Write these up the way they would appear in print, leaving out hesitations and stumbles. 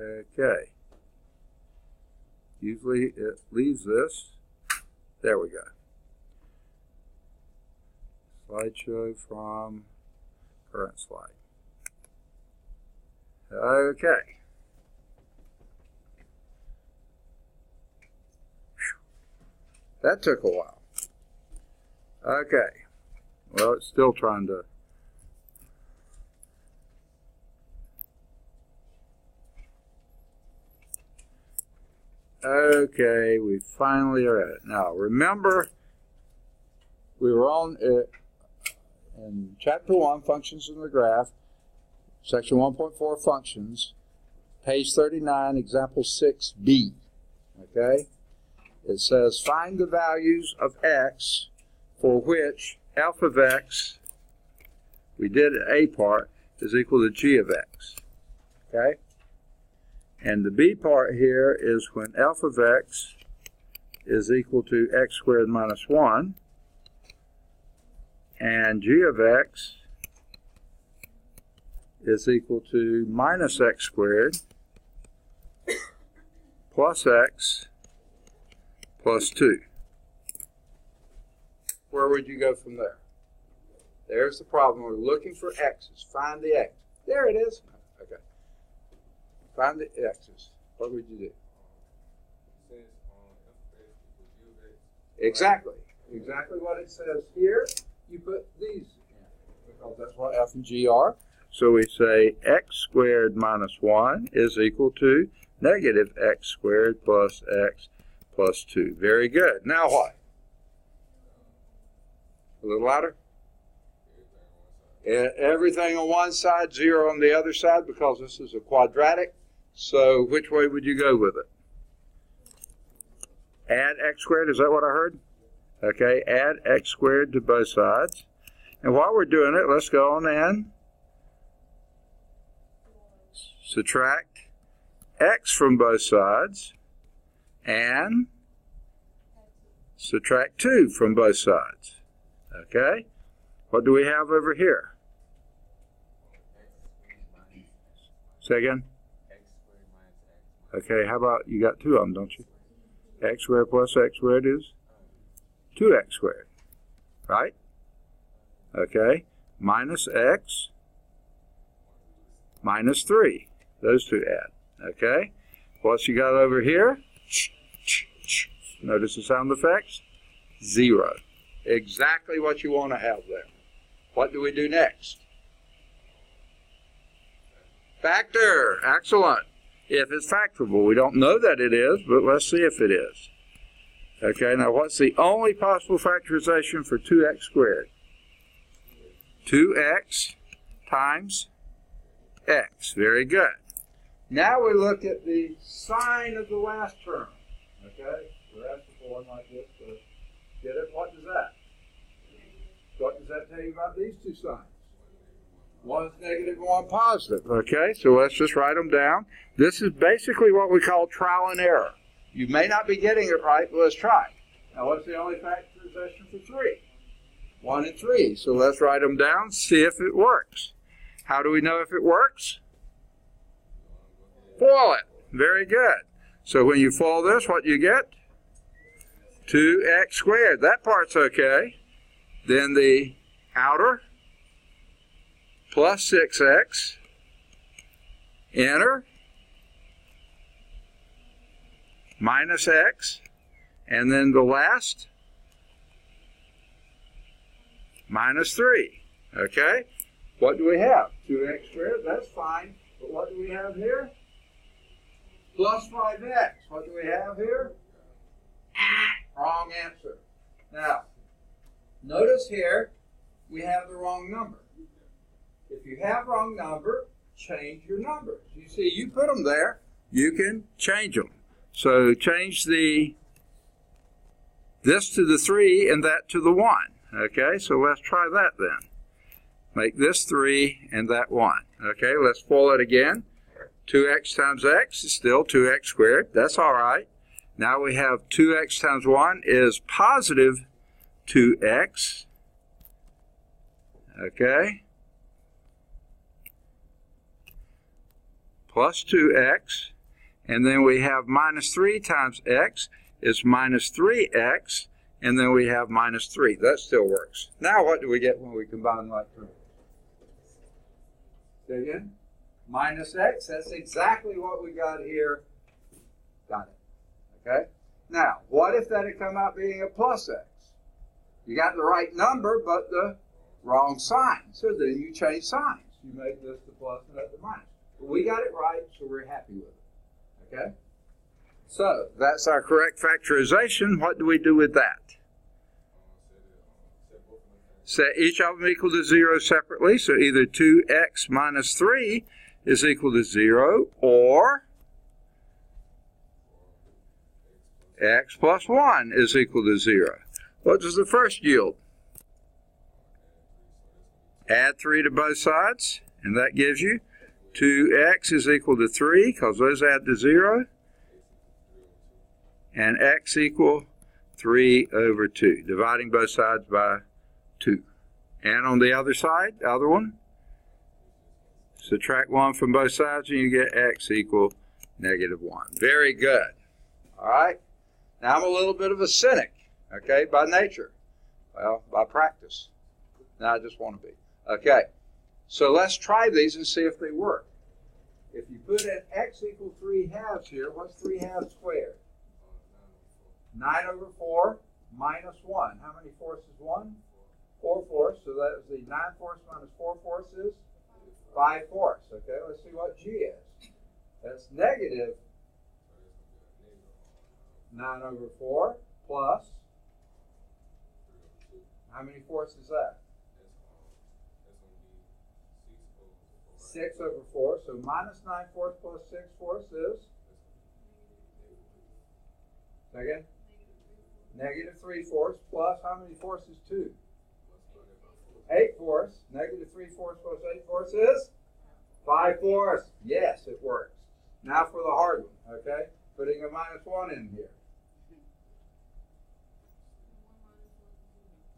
Okay. Usually it leaves this. There we go. Slideshow from current slide. Okay. That took a while. Okay. Well, it's still trying to. Okay, we finally are at it. Now, remember, we were on in Chapter 1, Functions in the Graph, Section 1.4, Functions, page 39, Example 6b. Okay? It says, find the values of x for which f of x, we did A part, is equal to g of x. Okay? And the B part here is when f of x is equal to x squared minus 1, and g of x is equal to minus x squared plus x plus 2. Where would you go from there? There's the problem. We're looking for x's. Find the x. There it is. Okay. Find the x's. What would you do? Exactly. Exactly what it says here. You put these in because that's what f and g are. So we say x squared minus 1 is equal to negative x squared plus x plus 2. Very good. Now what? A little louder. Everything on one side, 0 on the other side, because this is a quadratic. So which way would you go with it? Add x squared, is that what I heard? Okay, add x squared to both sides. And while we're doing it, let's go on and subtract x from both sides and subtract 2 from both sides. Okay, what do we have over here? Say again? Okay, how about, you got 2 of them, don't you? X squared plus x squared is 2x squared, right? Okay, minus x minus 3. Those two add. Okay, what's you got over here? Notice the sound effects? 0. Exactly what you want to have there. What do we do next? Factor. Excellent. If it's factorable. We don't know that it is, but let's see if it is. Okay, now what's the only possible factorization for 2x squared? 2x times x. Very good. Now we look at the sign of the last term. Okay, we're asked for one like this. So get it? What does that? What does that tell you about these two signs? One's negative and one positive. Okay, so let's just write them down. This is basically what we call trial and error. You may not be getting it right, but let's try. Now, what's the only factorization for 3? 1 and 3. So let's write them down, see if it works. How do we know if it works? FOIL it. Very good. So when you FOIL this, what do you get? 2x squared. That part's okay. Then the outer plus 6x, inner, minus x, and then the last, minus 3. Okay? What do we have? 2x squared, that's fine. But what do we have here? Plus 5x. What do we have here? Wrong answer. Now, notice here, we have the wrong number. If you have wrong number, change your numbers. You see, you put them there, you can change them. So change this to the 3 and that to the 1. Okay, so let's try that then. Make this 3 and that 1. Okay, let's FOIL it again. 2x times x is still 2x squared. That's all right. Now we have 2x times 1 is positive 2x. Okay. plus 2x, and then we have minus 3 times x is minus 3x, and then we have minus 3. That still works. Now what do we get when we combine like terms? Say again? Minus x. That's exactly what we got here. Got it. Okay? Now, what if that had come out being a plus x? You got the right number, but the wrong sign. So then you change signs. You make this the plus and that the minus. But we got it right, so we're happy with it. Okay? So that's our correct factorization. What do we do with that? Set each of them equal to 0 separately. So either 2x minus 3 is equal to 0, or x plus 1 is equal to 0. What does the first yield? Add 3 to both sides, and that gives you 2x is equal to 3, because those add to 0, and x equal 3 over 2, dividing both sides by 2. And on the other side, the other one, subtract 1 from both sides, and you get x equal negative 1. Very good. All right. Now, I'm a little bit of a cynic, okay, by nature. Well, by practice. Now, I just want to be. Okay. So let's try these and see if they work. If you put in x equals 3 halves here, what's 3 halves squared? 9 over 4 minus 1. How many fourths is 1? 4 fourths. So that is the 9 fourths minus 4 fourths is 5 fourths. Okay, let's see what g is. That's negative 9 over 4 plus, how many fourths is that? 6 over 4. So minus 9 fourths plus 6 fourths is? Second? Negative 3 fourths plus, how many fourths is 2? 8 fourths. Negative 3 fourths plus 8 fourths is? 5 fourths. Yes, it works. Now for the hard one, okay? Putting a minus 1 in here.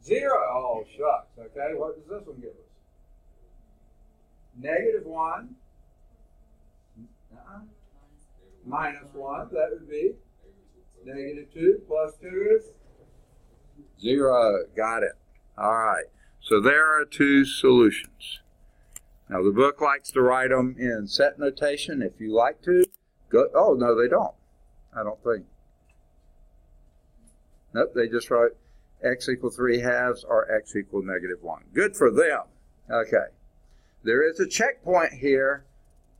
0. Oh, shucks. Okay, what does this one give us? Negative 1. Minus 1. That would be negative 2 plus 2 is 0. Got it. All right. So there are 2 solutions. Now, the book likes to write them in set notation. If you like to, go. Oh, no, they don't. I don't think. Nope, they just write x equal 3 halves or x equal negative 1. Good for them. Okay. There is a checkpoint here.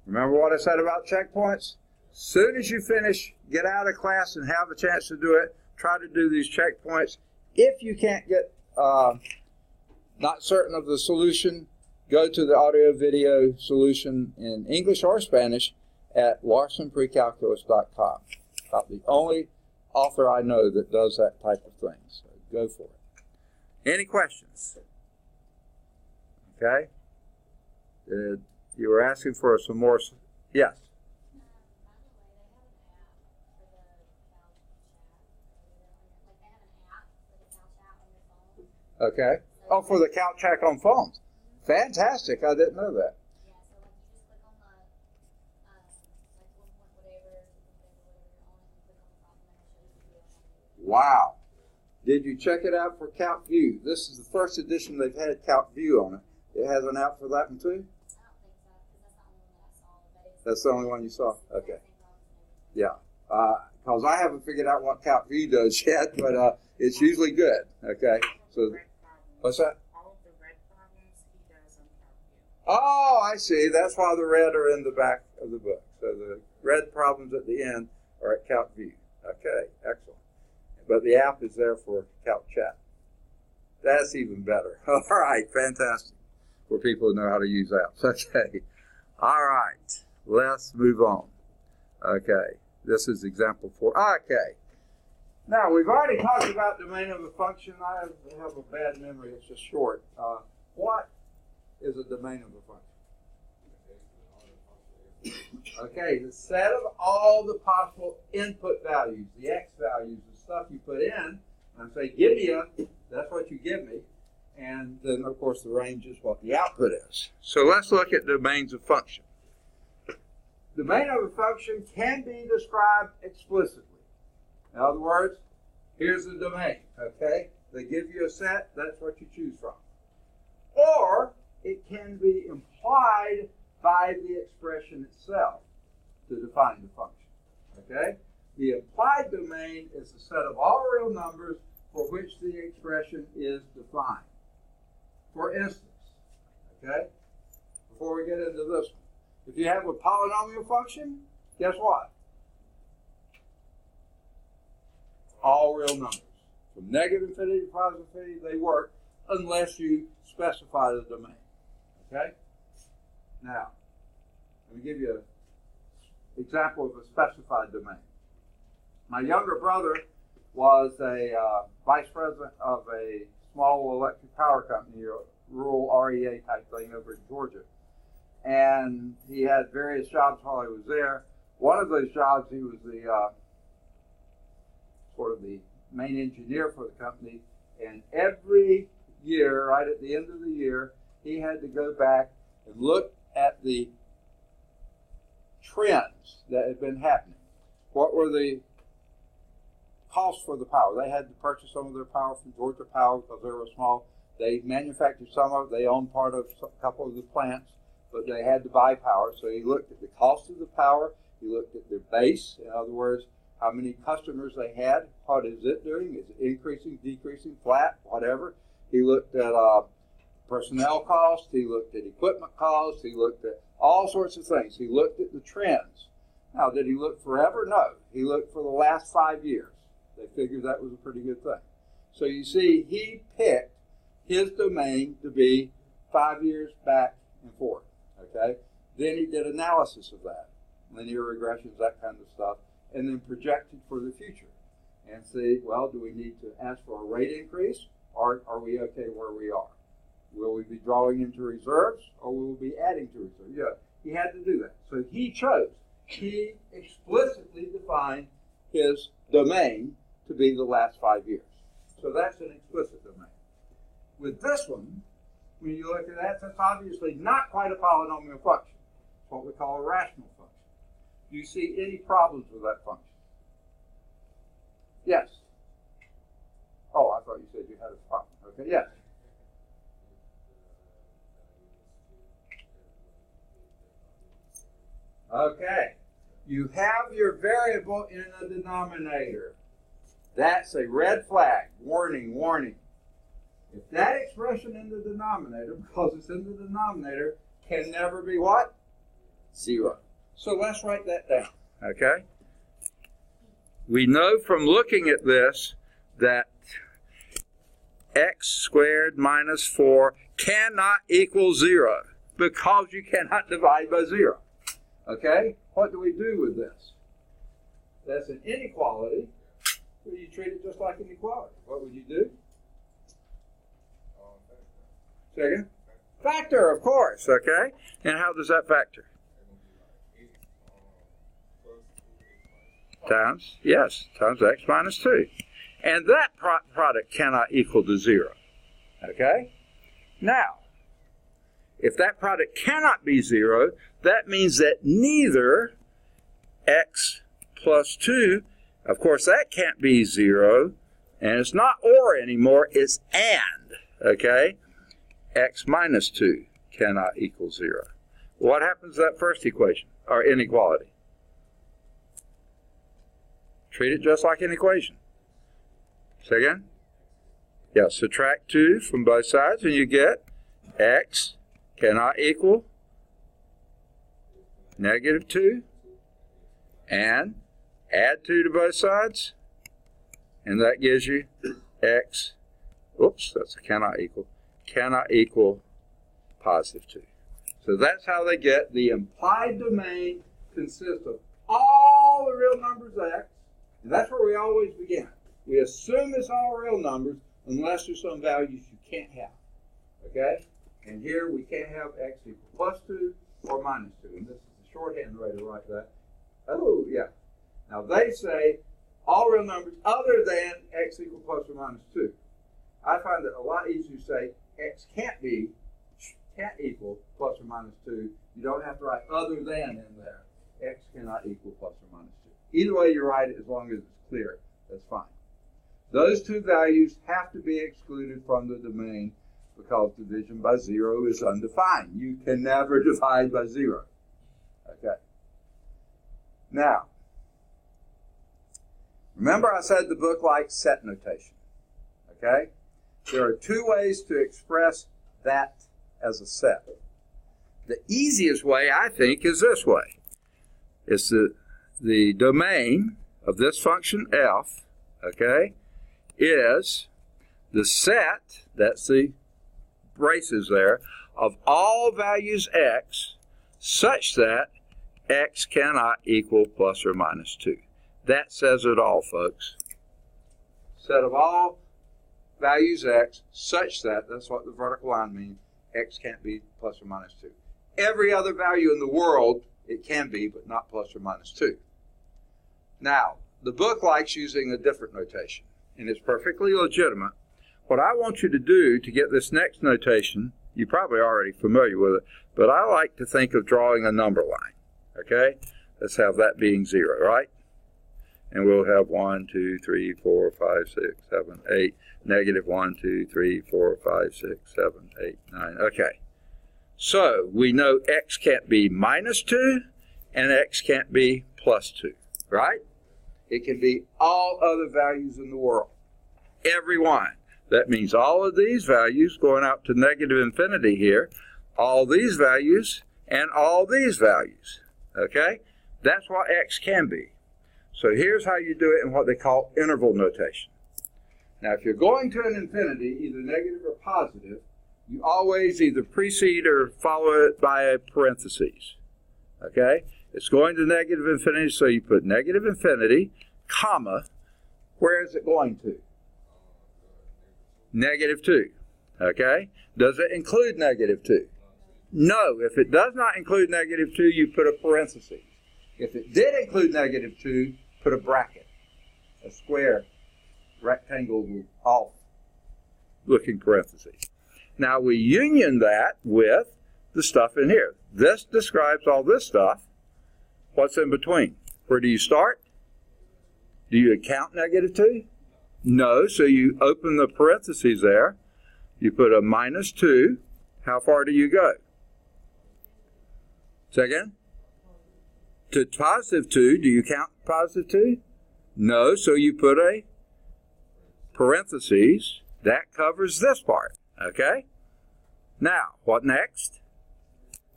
Remember what I said about checkpoints? Soon as you finish, get out of class and have a chance to do it, try to do these checkpoints. If you can't get not certain of the solution, go to the audio video solution in English or Spanish at larsonprecalculus.com. About the only author I know that does that type of thing. So go for it. Any questions? Okay. You were asking for some more. Yes. Okay. Oh, for the Couch Check on phones. Fantastic. I didn't know that. Yeah, so like you just click on the, like whatever you're on, and click on the problem, and it shows you. Wow. Did you check it out for Calc View? This is the first edition they've had Calc View on it. It has an out for that one too? I don't think so, because that's the only one that I saw. But it's That's the only one you saw? Okay. Yeah. Because I haven't figured out what Calc View does yet, but it's usually good. Okay. So, what's that? All of the red problems he does on CalcView. Oh, I see. That's why the red are in the back of the book. So the red problems at the end are at Calc View. Okay, excellent. But the app is there for Calc Chat. That's even better. All right, fantastic. For people who know how to use apps. Okay. All right, let's move on. Okay, this is example 4. Okay. Now, we've already talked about domain of a function. I have a bad memory. It's just short. What is a domain of a function? Okay, the set of all the possible input values, the x values, the stuff you put in. And I say, give me a, that's what you give me. And then, of course, the range is what the output is. So let's look at domains of function. domain of a function can be described explicitly. In other words, here's the domain, okay? They give you a set, that's what you choose from. Or it can be implied by the expression itself to define the function, okay? The implied domain is the set of all real numbers for which the expression is defined. For instance, okay, before we get into this one, if you have a polynomial function, guess what? All real numbers. From negative infinity to positive infinity, they work unless you specify the domain. Okay? Now, let me give you an example of a specified domain. My younger brother was a vice president of a small electric power company, a rural REA type thing over in Georgia. And he had various jobs while he was there. One of those jobs, he was the sort of the main engineer for the company. And every year, right at the end of the year, he had to go back and look at the trends that had been happening. What were the costs for the power? They had to purchase some of their power from Georgia Power because they were small. They manufactured some of it. They owned part of a couple of the plants, but they had to buy power. So he looked at the cost of the power. He looked at their base. In other words, how many customers they had. What is it doing? Is it increasing, decreasing, flat, whatever? He looked at personnel costs. He looked at equipment costs. He looked at all sorts of things. He looked at the trends. Now, did he look forever? No. He looked for the last 5 years. They figured that was a pretty good thing. So you see, he picked his domain to be 5 years back and forth. Okay? Then he did analysis of that, linear regressions, that kind of stuff, and then projected for the future and see, well, do we need to ask for a rate increase, or are we okay where we are? Will we be drawing into reserves, or will we be adding to reserves? Yeah, he had to do that. So he chose. He explicitly defined his domain to be the last 5 years. So that's an explicit domain. With this one, when you look at that, that's obviously not quite a polynomial function. It's what we call a rational function. Do you see any problems with that function? Yes. Oh, I thought you said you had a problem. Okay, yes. Okay. You have your variable in a denominator. That's a red flag. Warning, warning. If that expression in the denominator, because it's in the denominator, can never be what? 0. So let's write that down, okay? We know from looking at this that x squared minus 4 cannot equal 0 because you cannot divide by 0, okay? What do we do with this? That's an inequality. Well, you treat it just like an equality. What would you do? Second? Factor, of course, okay? And how does that factor? Times, yes, times x minus 2. And that product cannot equal to 0, okay? Now, if that product cannot be 0, that means that neither x plus 2, of course, that can't be 0, and it's not or anymore, it's and, okay? X minus 2 cannot equal 0. What happens to that first equation, or inequality? Treat it just like an equation. Say again? Yeah, subtract 2 from both sides, and you get x cannot equal negative 2, and add 2 to both sides, and that gives you x, oops, that's a cannot equal positive 2. So that's how they get the implied domain consists of all the real numbers x, and that's where we always begin. We assume it's all real numbers unless there's some values you can't have, okay? And here we can't have x equal plus 2 or minus 2, and this is the shorthand way to write that. Oh, yeah. Now they say all real numbers other than x equal plus or minus 2. I find it a lot easier to say x can't equal plus or minus 2. You don't have to write other than in there. x cannot equal plus or minus 2. Either way you write it, as long as it's clear, that's fine. Those two values have to be excluded from the domain because division by 0 is undefined. You can never divide by 0. Okay. Now, remember I said the book likes set notation. Okay? There are two ways to express that as a set. The easiest way, I think, is this way. It's the domain of this function f, okay, is the set, that's the braces there, of all values x such that x cannot equal plus or minus 2. That says it all, folks. Set of all values x such that, that's what the vertical line means, x can't be plus or minus 2. Every other value in the world, it can be, but not plus or minus 2. Now, the book likes using a different notation, and it's perfectly legitimate. What I want you to do to get this next notation, you're probably already familiar with it, but I like to think of drawing a number line, okay? Let's have that being 0, right? And we'll have 1, 2, 3, 4, 5, 6, 7, 8, negative 1, 2, 3, 4, 5, 6, 7, 8, 9. Okay. So we know x can't be minus 2 and x can't be plus 2, right? It can be all other values in the world. Every one. That means all of these values going out to negative infinity here, all these values, and all these values. Okay? That's what x can be. So here's how you do it in what they call interval notation. Now, if you're going to an infinity, either negative or positive, you always either precede or follow it by a parentheses. Okay? It's going to negative infinity, so you put negative infinity, comma, where is it going to? Negative 2. Okay? Does it include negative 2? No. If it does not include negative 2, you put a parenthesis. If it did include negative 2, put a bracket, a square, rectangle, off looking parentheses. Now we union that with the stuff in here. This describes all this stuff. What's in between? Where do you start? Do you count negative 2? No, so you open the parentheses there. You put a minus 2. How far do you go? Say again? To positive 2, do you count positive 2? No, so you put a parentheses. That covers this part, okay? Now, what next?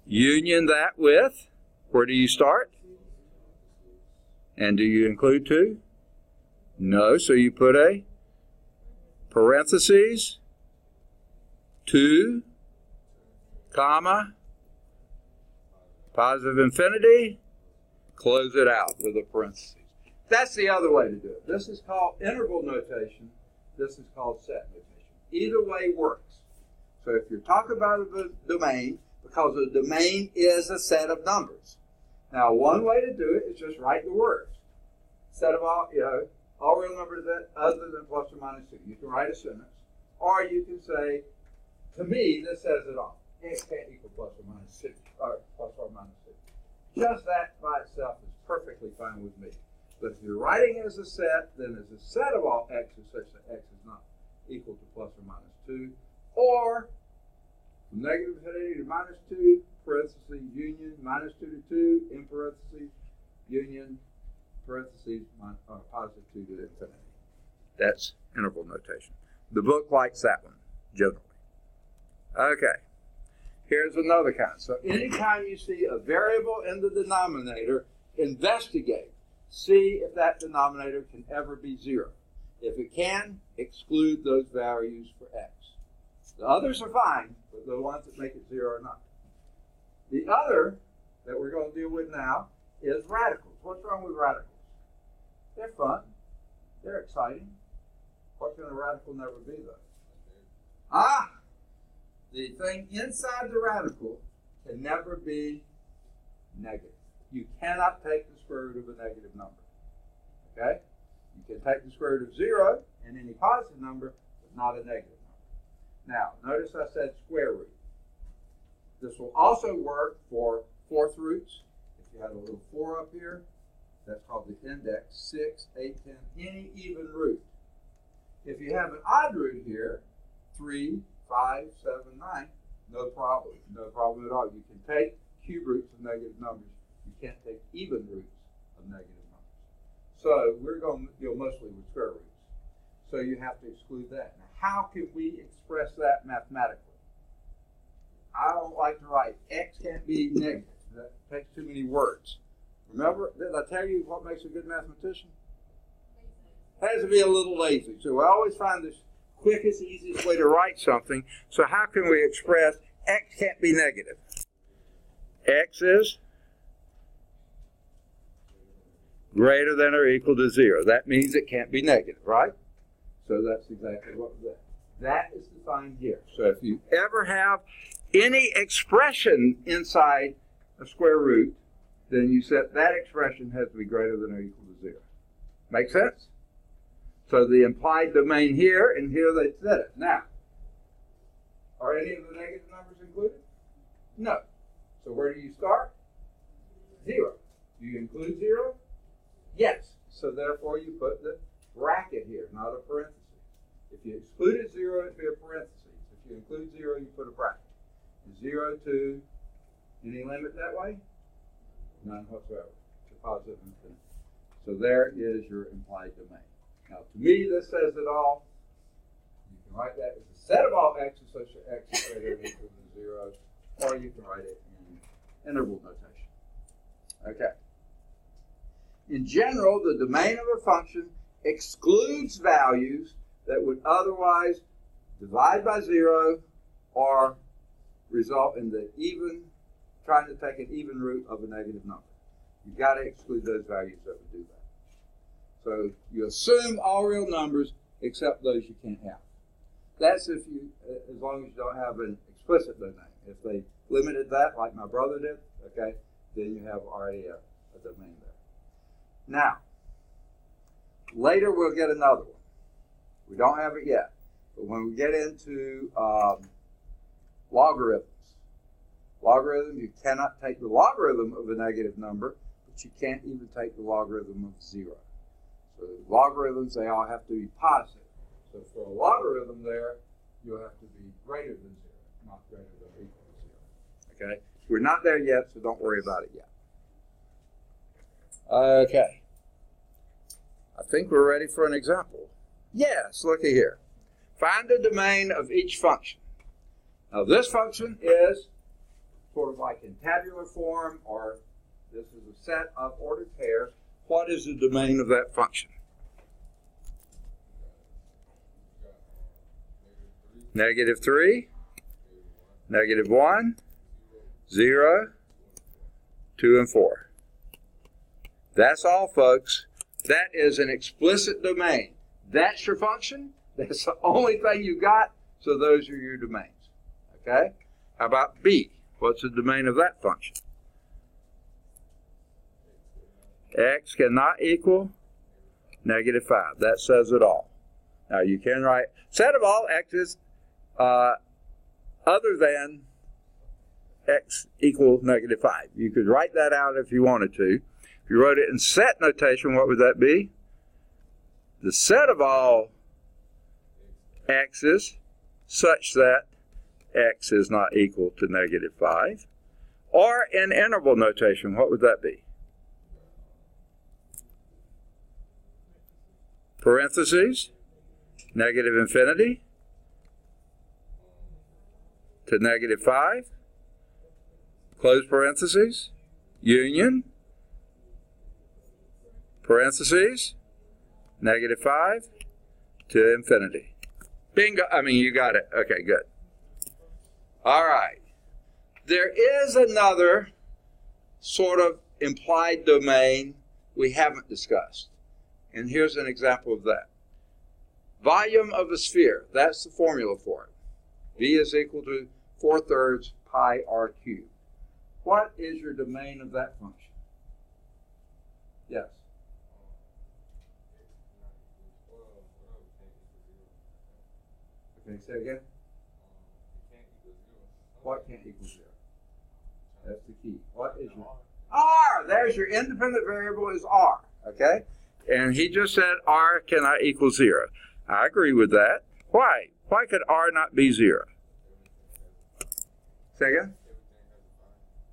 Union that with, where do you start? And do you include 2? No, so you put a parentheses, 2, comma, positive infinity, close it out with a parentheses. That's the other way to do it. This is called interval notation. This is called set notation. Either way works. So if you're talking about a domain, because a domain is a set of numbers. Now, one way to do it is just write the words. Set of all, all real numbers that other than plus or minus 2. You can write a sentence. Or you can say, to me, this says it all. X can't equal plus or minus 2. Or plus or minus 2. Just that by itself is perfectly fine with me. But if you're writing it as a set, then it's a set of all x's such that x is not equal to plus or minus 2. Or from negative infinity to minus 2, parentheses, union, minus 2 to 2, in parentheses, union, parentheses, positive 2 to infinity. That's interval notation. The book likes that one, generally. Okay. Here's another kind. So anytime you see a variable in the denominator, investigate. See if that denominator can ever be 0. If it can, exclude those values for x. The others are fine, but the ones that make it 0 are not. The other that we're going to deal with now is radicals. What's wrong with radicals? They're fun. They're exciting. What can a radical never be, though? The thing inside the radical can never be negative. You cannot take the square root of a negative number. Okay? You can take the square root of 0 and any positive number, but not a negative number. Now, notice I said square root. This will also work for fourth roots. If you had a little 4 up here. That's called the index, 6, 8, 10, any even root. If you have an odd root here, 3, 5, 7, 9, no problem. No problem at all. You can take cube roots of negative numbers. You can't take even roots of negative numbers. So we're going to deal mostly with square roots. So you have to exclude that. Now, how can we express that mathematically? I don't like to write x can't be negative. That takes too many words. Remember, did I tell you what makes a good mathematician? Has to be a little lazy. So we always find this quickest, easiest way to write something. So how can we express x can't be negative? X is greater than or equal to 0. That means it can't be negative, right? So that's exactly what that is defined here. So if you ever have any expression inside a square root, then you set that expression has to be greater than or equal to 0. Make sense? So the implied domain here, and here they set it. Now, are any of the negative numbers included? No. So where do you start? 0. Do you include 0? Yes. So therefore you put the bracket here, not a parenthesis. If you excluded 0, it'd be a parenthesis. If you include 0, you put a bracket. 0 to any limit that way? None whatsoever. To positive infinity. So there is your implied domain. Now to me this says it all. You can write that as a set of all x's such that x is greater than or equal to 0, or you can write it in interval notation. Okay. In general, the domain of a function excludes values that would otherwise divide by 0 or result in the trying to take an even root of a negative number. You've got to exclude those values that would do that. So you assume all real numbers except those you can't have. That's if you, as long as you don't have an explicit domain. If they limited that like my brother did, okay, then you have already a domain there. Now, later we'll get another one. We don't have it yet. But when we get into logarithms, you cannot take the logarithm of a negative number, but you can't even take the logarithm of 0. So logarithms, they all have to be positive. So for a logarithm there, you'll have to be greater than 0, not greater than or equal to 0. Okay? We're not there yet, so don't worry about it yet. Okay. I think we're ready for an example. Yes, looky here. Find the domain of each function. Now this function is sort of like in tabular form, or this is a set of ordered pairs. What is the domain of that function? -3, -1, 0, 2, and 4. That's all, folks. That is an explicit domain. That's your function. That's the only thing you got. So those are your domains. Okay? How about B? What's the domain of that function? X cannot equal -5. That says it all. Now you can write set of all x's other than x equals -5. You could write that out if you wanted to. If you wrote it in set notation, what would that be? The set of all x's such that x is not equal to -5. Or in interval notation, what would that be? Parentheses, -infinity to -5, close parentheses, union, parentheses, -5 to infinity. Bingo. I mean, you got it. Okay, good. All right. There is another sort of implied domain we haven't discussed. And here's an example of that. Volume of a sphere. That's the formula for it. V is equal to 4/3 pi r cubed. What is your domain of that function? Yes. Okay, say again. What can't equal 0? That's the key. What is your... R. There's your independent variable is R. Okay? And he just said R cannot equal 0. I agree with that. Why? Why could R not be 0? Say again?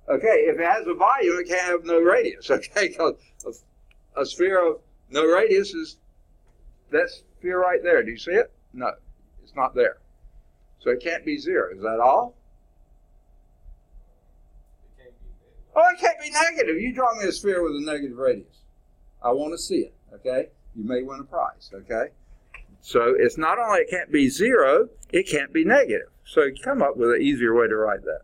Okay, if it has a volume, it can't have no radius. Okay, because a sphere of no radius is that sphere right there. Do you see it? No, it's not there. So it can't be 0. Is that all? Oh, it can't be negative. You draw me a sphere with a negative radius. I want to see it, okay? You may win a prize, okay? So it's not only it can't be 0, it can't be negative. So come up with an easier way to write that.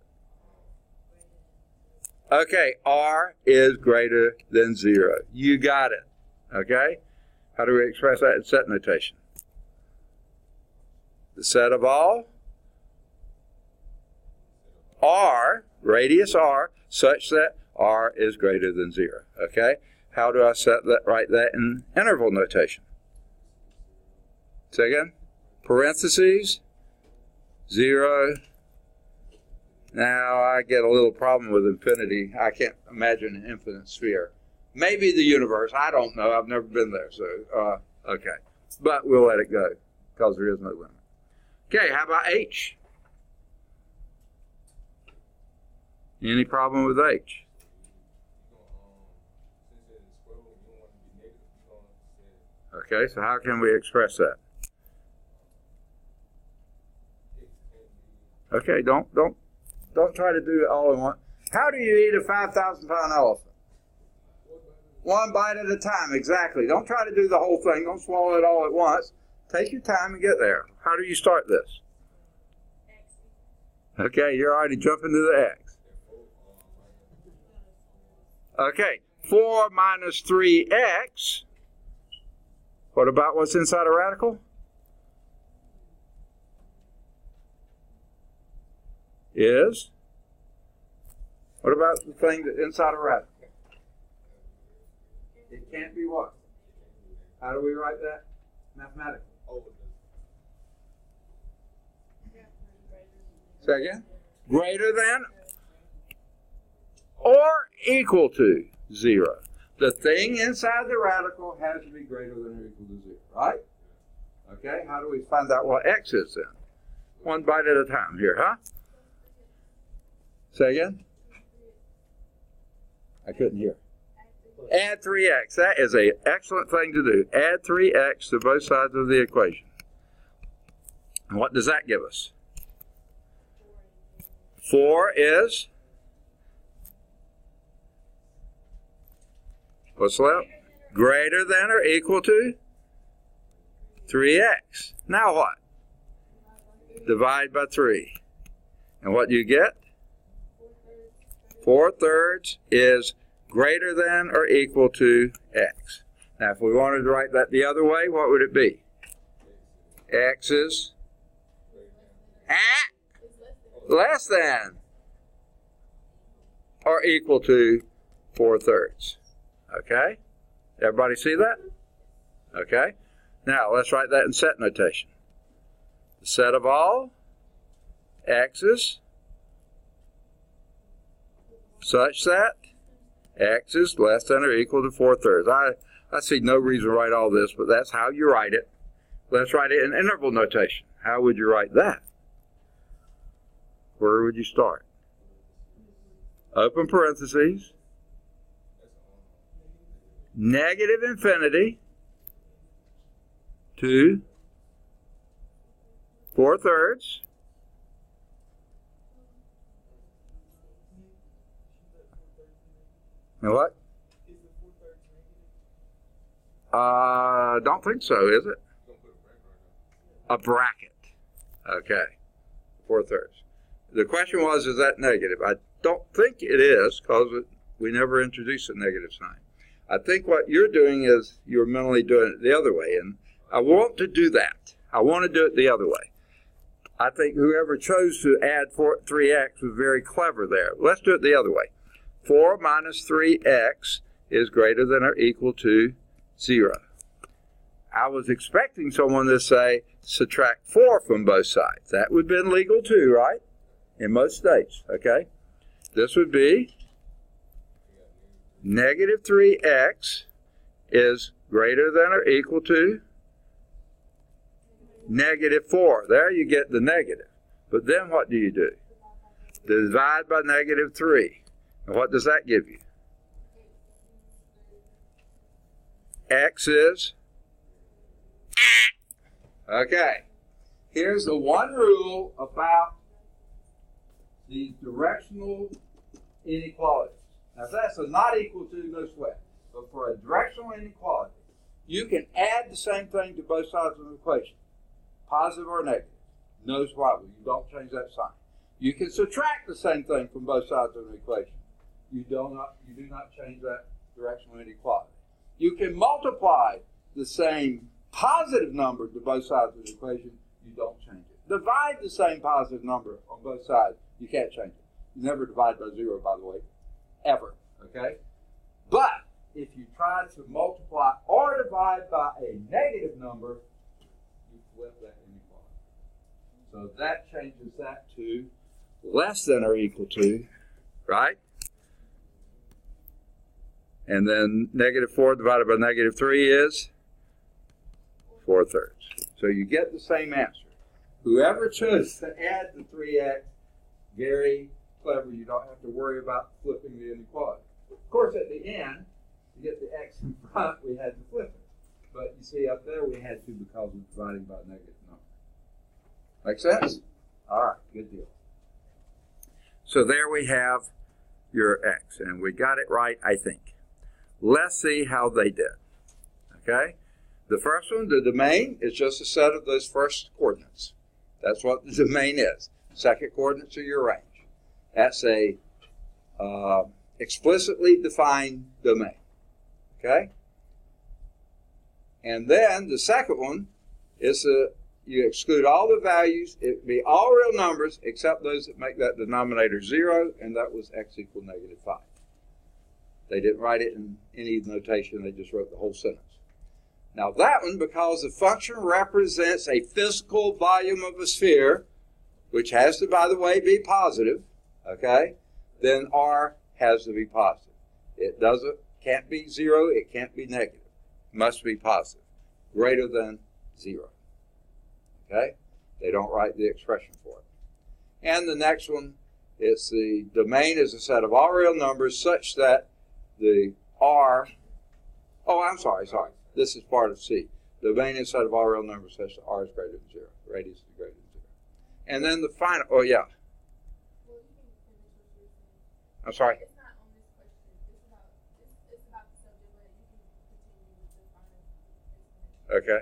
Okay, R is greater than 0. You got it, okay? How do we express that in set notation? The set of all R, radius R, such that R is greater than 0, okay? How do I write that in interval notation? Say again? Parentheses, 0. Now I get a little problem with infinity. I can't imagine an infinite sphere. Maybe the universe. I don't know. I've never been there. So, okay. But we'll let it go because there is no limit. Okay, how about H? Any problem with H? Okay, so how can we express that? Okay, don't try to do it all in one. How do you eat a 5,000-pound elephant? One bite at a time, exactly. Don't try to do the whole thing. Don't swallow it all at once. Take your time and get there. How do you start this? Okay, you're already jumping to the X. Okay, 4 minus 3x. What about what's inside a radical? Is? What about the thing that's inside a radical? It can't be what? How do we write that mathematically? Say again? Greater than or equal to 0. The thing inside the radical has to be greater than or equal to 0, right? Okay, how do we find out what x is then? One bite at a time here, huh? Say again? I couldn't hear. Add 3x. That is an excellent thing to do. Add 3x to both sides of the equation. And what does that give us? 4 is? What's left? Greater than or equal to 3x. Now what? Divide by 3. And what do you get? 4/3 is greater than or equal to x. Now if we wanted to write that the other way, what would it be? X is less than or equal to 4/3. Okay? Everybody see that? Okay? Now, let's write that in set notation. The set of all x's such that x is less than or equal to 4/3. I see no reason to write all this, but that's how you write it. Let's write it in interval notation. How would you write that? Where would you start? Open parentheses. Negative infinity to 4/3 and what? Don't think so, is it? A bracket. Okay. 4/3. The question was, is that negative? I don't think it is because we never introduced a negative sign. I think what you're doing is you're mentally doing it the other way, and I want to do that. I want to do it the other way. I think whoever chose to add 3x was very clever there. Let's do it the other way. 4 minus 3x is greater than or equal to 0. I was expecting someone to say subtract 4 from both sides. That would have been legal too, right? In most states, okay? This would be negative 3x is greater than or equal to negative 4. There you get the negative. But then what do you do? Divide by negative 3. And what does that give you? X is? Okay. Here's the one rule about these directional inequalities. Now, if that's a not equal to, no sweat. But for a directional inequality, you can add the same thing to both sides of the equation, positive or negative. No sweat. You don't change that sign. You can subtract the same thing from both sides of the equation. You do not change that directional inequality. You can multiply the same positive number to both sides of the equation. You don't change it. Divide the same positive number on both sides. You can't change it. You never divide by 0, by the way, ever. Okay? But if you try to multiply or divide by a negative number, you flip that inequality. So that changes that to less than or equal to, right? And then negative 4 divided by negative 3 is 4/3. So you get the same answer. Whoever chose to add the 3x, very clever. You don't have to worry about flipping the inequality. Of course, at the end, to get the x in front, we had to flip it. But you see up there, we had to because of dividing by a negative number. Make sense? All right, good deal. So there we have your x, and we got it right, I think. Let's see how they did. Okay? The first one, the domain, is just a set of those first coordinates. That's what the domain is. Second coordinates are your range. That's a explicitly defined domain. Okay? And then the second one is you exclude all the values. It would be all real numbers except those that make that denominator 0, and that was x equal negative 5. They didn't write it in any notation. They just wrote the whole sentence. Now that one, because the function represents a physical volume of a sphere, which has to, by the way, be positive, okay, then R has to be positive. It can't be 0, it can't be negative. It must be positive, greater than 0. Okay? They don't write the expression for it. And the next one is the domain is a set of all real numbers such that the R, sorry. This is part of C. The domain is a set of all real numbers such that R is greater than 0. Radius is greater than 0. And then the final, Well, you can finish what you're saying. I'm sorry. It's not on this question. It's about the subject, but you can continue with the final explanation. Okay.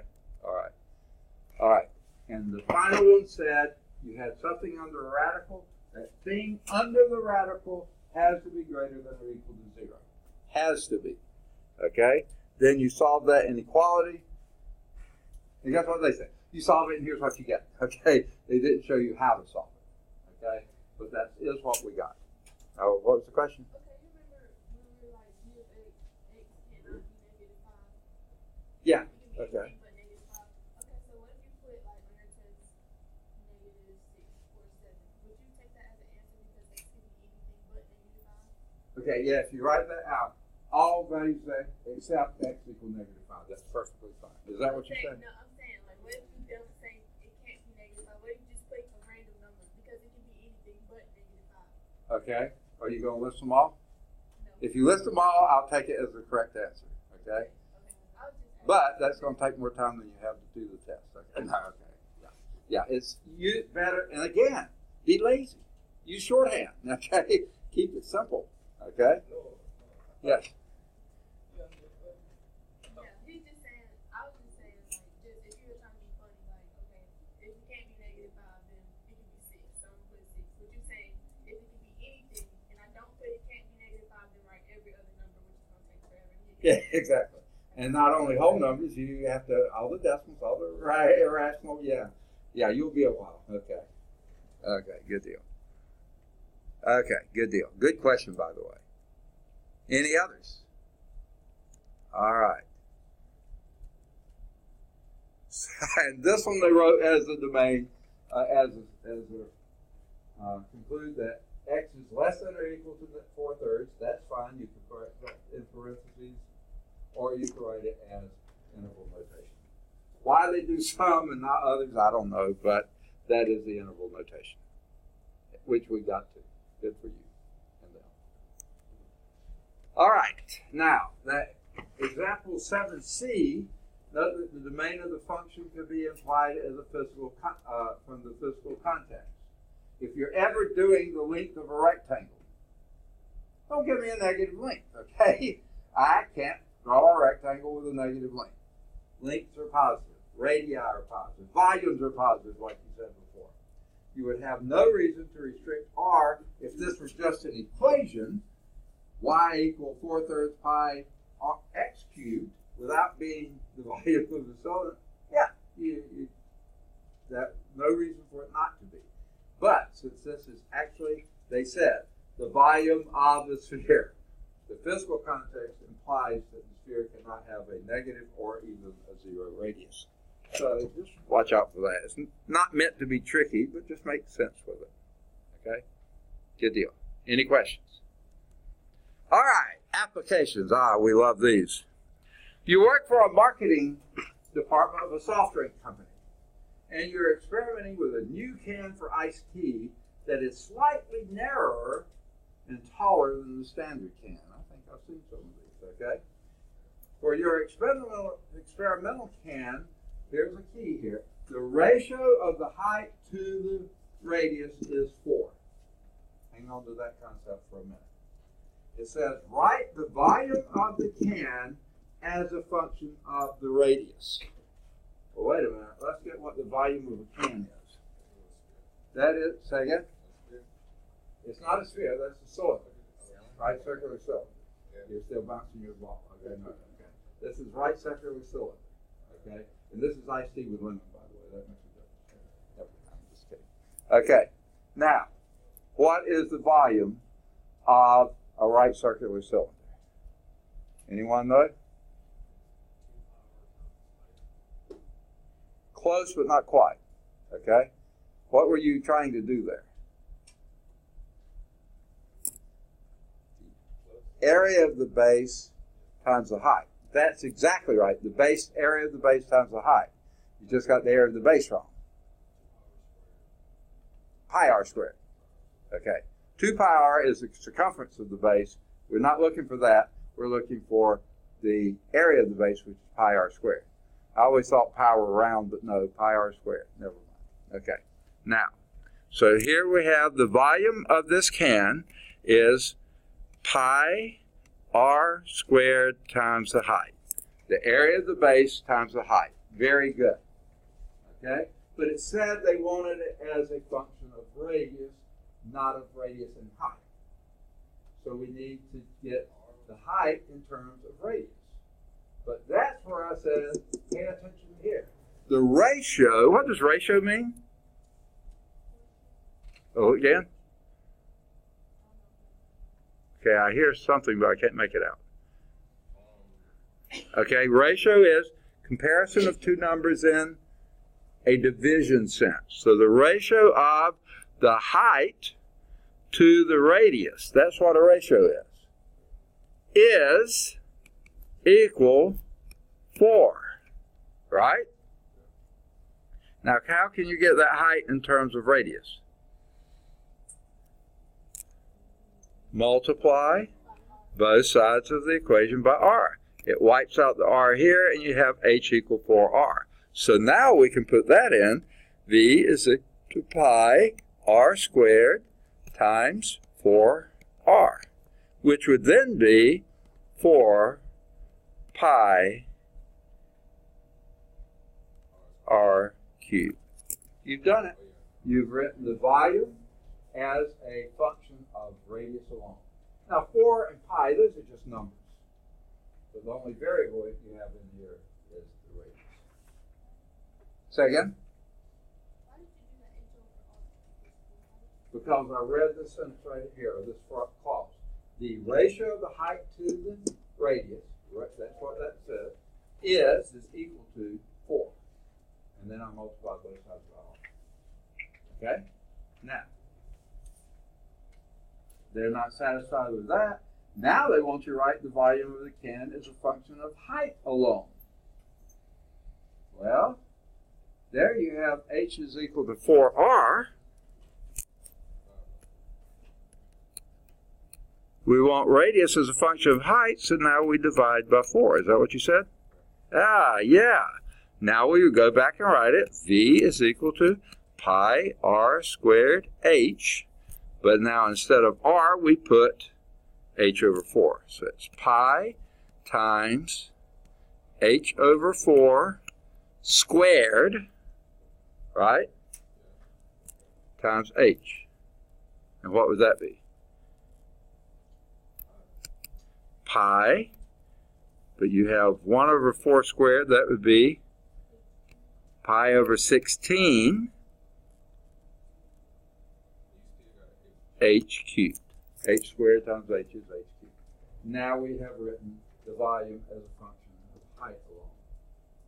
All right. And the final one said you had something under a radical. That thing under the radical has to be greater than or equal to 0. Has to be. Okay? Then you solve that inequality. And guess what they say? You solve it and here's what you get. Okay? They didn't show you how to solve it. Okay? But that is what we got. Now, what was the question? Okay, you remember when we were like, g of x cannot be negative 5? Yeah. It can be Okay. anything but negative 5. Okay, so what if you put like under test negative 6 or 7? Would you take that as an answer because x can be anything but negative 5? Okay, yeah, if you write that out, all values there except x equal negative 5. That's perfectly fine. Is that what you're saying? No, I'm saying, like, what if you don't say it can't be negative 5? What if you just put a random number? Because it can be anything but negative 5. Okay. Are you going to list them all? No. If you list them all, I'll take it as the correct answer. Okay? Okay. I was just asking. But that's going to take more time than you have to do the test. Okay. No, okay. Yeah. It's you better, and again, be lazy. Use shorthand. Okay. Keep it simple. Okay. Yes. Yeah, he's just saying, I was just saying, like, just if you were trying to be funny, like, okay, if it can't be negative 5, then it can be 6. So I'm going to put 6. But you're saying, if it can be anything, and I don't put it can't be negative 5, then write every other number, which is going to take forever. Yeah, exactly. And not only whole numbers, you have to, all the decimals, all the irrational, yeah. Yeah, you'll be a while. Okay. Okay, good deal. Okay, good deal. Good question, by the way. Any others? All right. And this one they wrote as the domain, conclude that x is less than or equal to the 4/3, that's fine. You can correct that in parentheses, or you can write it as interval notation. Why they do some and not others, I don't know, but that is the interval notation, which we got to. Good for you and them. All right, now that example 7c, note that the domain of the function can be implied as a physical from the physical context. If you're ever doing the length of a rectangle, don't give me a negative length, okay? I can't draw a rectangle with a negative length. Lengths are positive, radii are positive, volumes are positive, like you said before. You would have no reason to restrict r if this was just an equation, y equal 4/3 pi x cubed, without being the volume of the cylinder. Yeah, that no reason for it not to be. But since this is actually, they said, the volume of the sphere, the physical context implies that the sphere cannot have a negative or even a zero radius. So just watch out for that. It's not meant to be tricky, but just make sense with it. Okay? Good deal. Any questions? All right, applications. We love these. You work for a marketing department of a soft drink company, and you're experimenting with a new can for iced tea that is slightly narrower and taller than the standard can. I think I've seen some of these, okay? For your experimental can, here's a key here. The ratio of the height to the radius is 4. Hang on to that concept for a minute. It says, write the volume of the can as a function of the radius. Well, wait a minute. Let's get what the volume of a can is. That is, say again? It's not a sphere, that's a cylinder. Right circular cylinder. You're still bouncing your ball. Okay, no, okay. This is right circular cylinder. Okay? And this is iced tea with lemon, by the way. That makes a difference. I'm just kidding. Okay. Now, what is the volume of a right circular cylinder? Anyone know? Close, but not quite. Okay? What were you trying to do there? Area of the base times the height. That's exactly right. The base area of the base times the height. You just got the area of the base wrong. Pi r squared. Okay. 2 pi r is the circumference of the base. We're not looking for that. We're looking for the area of the base, which is pi r squared. I always thought pi were round, but no, pi r squared. Never mind. Okay. Now, so here we have the volume of this can is pi r squared times the height. The area of the base times the height. Very good. Okay? But it said they wanted it as a function of radius, not of radius and height. So we need to get the height in terms of radius. But that's where I said, pay attention here. The ratio, what does ratio mean? Oh, again? Okay, I hear something, but I can't make it out. Okay, ratio is comparison of two numbers in a division sense. So the ratio of the height to the radius, that's what a ratio is equal 4, right? Now, how can you get that height in terms of radius? Multiply both sides of the equation by r. It wipes out the r here, and you have h equal 4r. So now we can put that in. V is equal to pi r squared times 4r, which would then be 4 pi r cubed. You've done it. You've written the volume as a function of radius alone. Now 4 and pi, those are just numbers. So the only variable you have in here is the radius. Say again? Why did you do that intro for all? Because I read this sentence right here, or this clause. The ratio of the height to the radius, that's what that says, is equal to 4. And then I multiply both sides by r. Okay? Now, They're not satisfied with that. Now they want you to write the volume of the can as a function of height alone. Well, there you have h is equal to 4r. We want radius as a function of height, so now we divide by 4. Is that what you said? Ah, yeah. Now we go back and write it. V is equal to pi r squared h. But now instead of r, we put h over 4. So it's pi times h over 4 squared, right, times h. And what would that be? Pi, but you have 1 over 4 squared, that would be pi over 16 h cubed. H squared times h is h cubed. Now we have written the volume as a function of height alone.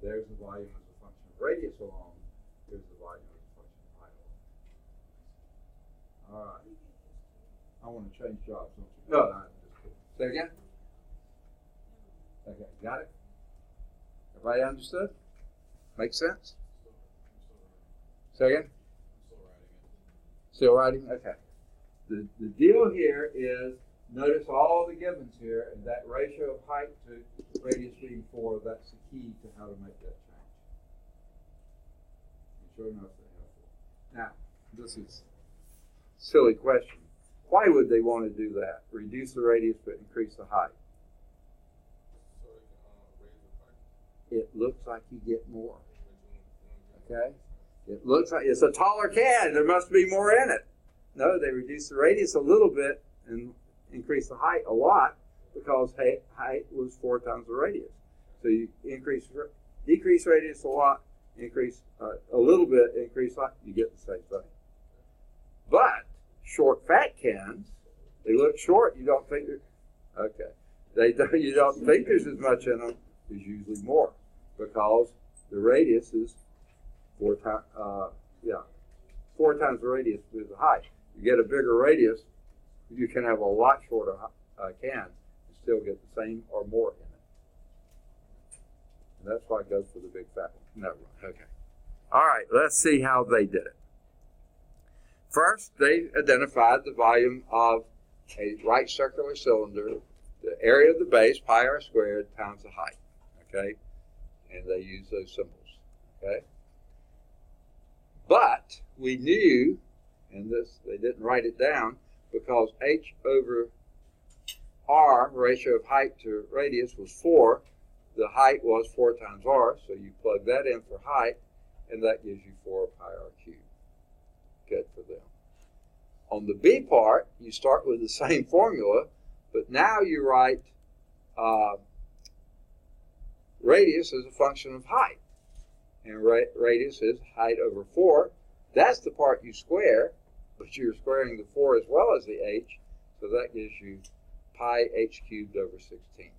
There's the volume as a function of radius alone. Here's the volume as a function of height alone. All right. I want to change jobs, don't you? No, I'm just kidding. Say again? Okay, got it? Everybody understood? Make sense? Say again? Still writing? Okay. The deal here is, notice all the givens here, and that ratio of height to radius being 4, that's the key to how to make that change. And sure enough, they have 4. Now, this is a silly question. Why would they want to do that? Reduce the radius but increase the height? It looks like you get more. Okay? It looks like it's a taller can. There must be more in it. No, they reduce the radius a little bit and increase the height a lot because height was 4 times the radius. So you decrease radius a lot, increase a little bit, increase height, you get the same thing. But short, fat cans, they look short. You don't think you don't think there's as much in them. There's usually more because the radius is 4 times. 4 times the radius is the height. You get a bigger radius, you can have a lot shorter can and still get the same or more in it. And that's why it goes for the big fat one. No, okay. All right, let's see how they did it. First, they identified the volume of a right circular cylinder, the area of the base, pi r squared, times the height. Okay? And they used those symbols. Okay? But we knew, and this they didn't write it down, because h over r, ratio of height to radius, was 4. The height was 4 times r, so you plug that in for height, and that gives you 4 pi r cubed. Good for them. On the B part, you start with the same formula, but now you write radius as a function of height. And radius is height over 4. That's the part you square, but you're squaring the 4 as well as the h, so that gives you pi h cubed over 16.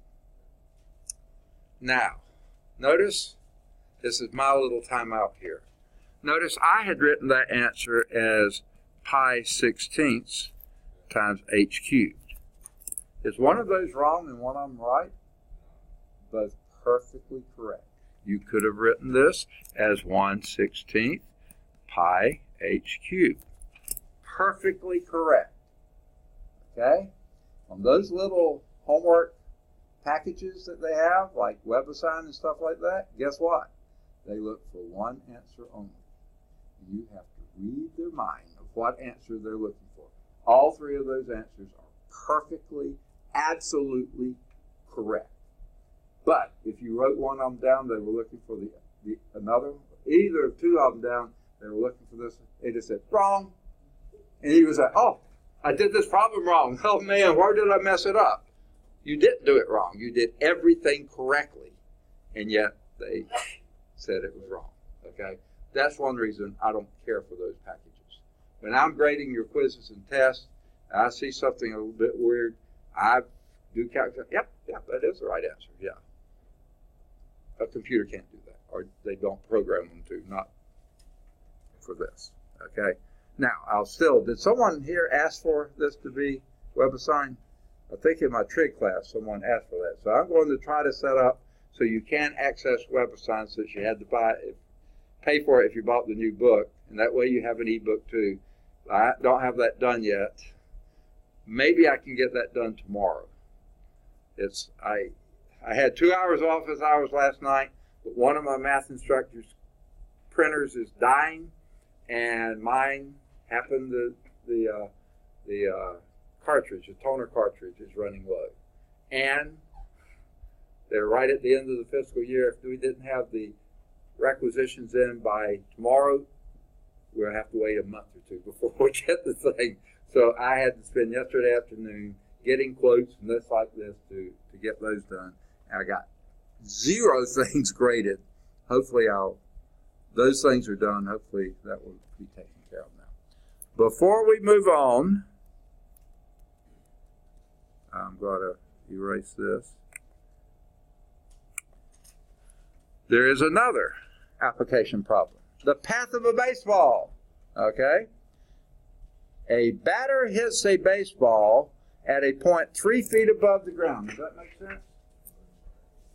Now, notice, this is my little timeout here. Notice I had written that answer as pi 16ths times h cubed. Is one of those wrong and one of them right? Both perfectly correct. You could have written this as 1/16 pi h cubed. Perfectly correct. Okay? On those little homework packages that they have, like WebAssign and stuff like that, guess what? They look for one answer only. You have to read their mind of what answer they're looking for. All 3 of those answers are perfectly, absolutely correct. But if you wrote one of them down, they were looking for another. Either of 2 of them down, they were looking for this. They just said, wrong. And he was like, oh, I did this problem wrong. Oh, man, where did I mess it up? You didn't do it wrong. You did everything correctly. And yet they said it was wrong. Okay? That's one reason I don't care for those packages. When I'm grading your quizzes and tests, I see something a little bit weird, I do calculate. Yep, that is the right answer. Yeah. A computer can't do that, or they don't program them to, not for this. Okay? Now, did someone here ask for this to be WebAssign? I think in my trig class someone asked for that. So I'm going to try to set up so you can access WebAssign since you had to pay for it if you bought the new book, and that way you have an ebook too. I don't have that done yet. Maybe I can get that done tomorrow. I had 2 hours office hours last night, but one of my math instructor's printers is dying, and mine happened the cartridge, the toner cartridge, is running low. And they're right at the end of the fiscal year. If we didn't have the requisitions in by tomorrow, we'll have to wait a month or two before we get the thing. So I had to spend yesterday afternoon getting quotes and this like this to get those done. And I got 0 things graded. Hopefully those things are done. Hopefully that will be taken care of now. Before we move on, I'm going to erase this. There is another application problem. The path of a baseball, okay? A batter hits a baseball at a point 3 feet above the ground. Does that make sense?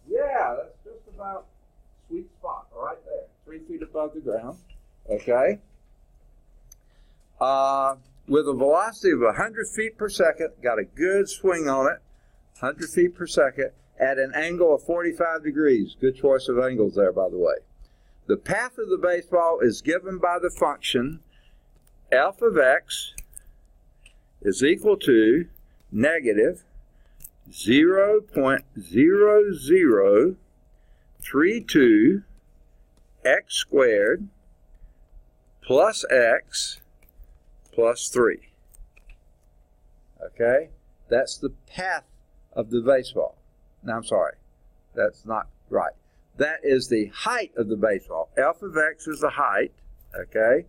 Yeah, that's just about sweet spot right there. 3 feet above the ground, okay? With a velocity of 100 feet per second, got a good swing on it, 100 feet per second, at an angle of 45 degrees. Good choice of angles there, by the way. The path of the baseball is given by the function f of x is equal to negative 0.0032 x squared plus x plus 3. Okay? That's the path of the baseball. Now, I'm sorry. That's not right. That is the height of the baseball. F of x is the height, okay?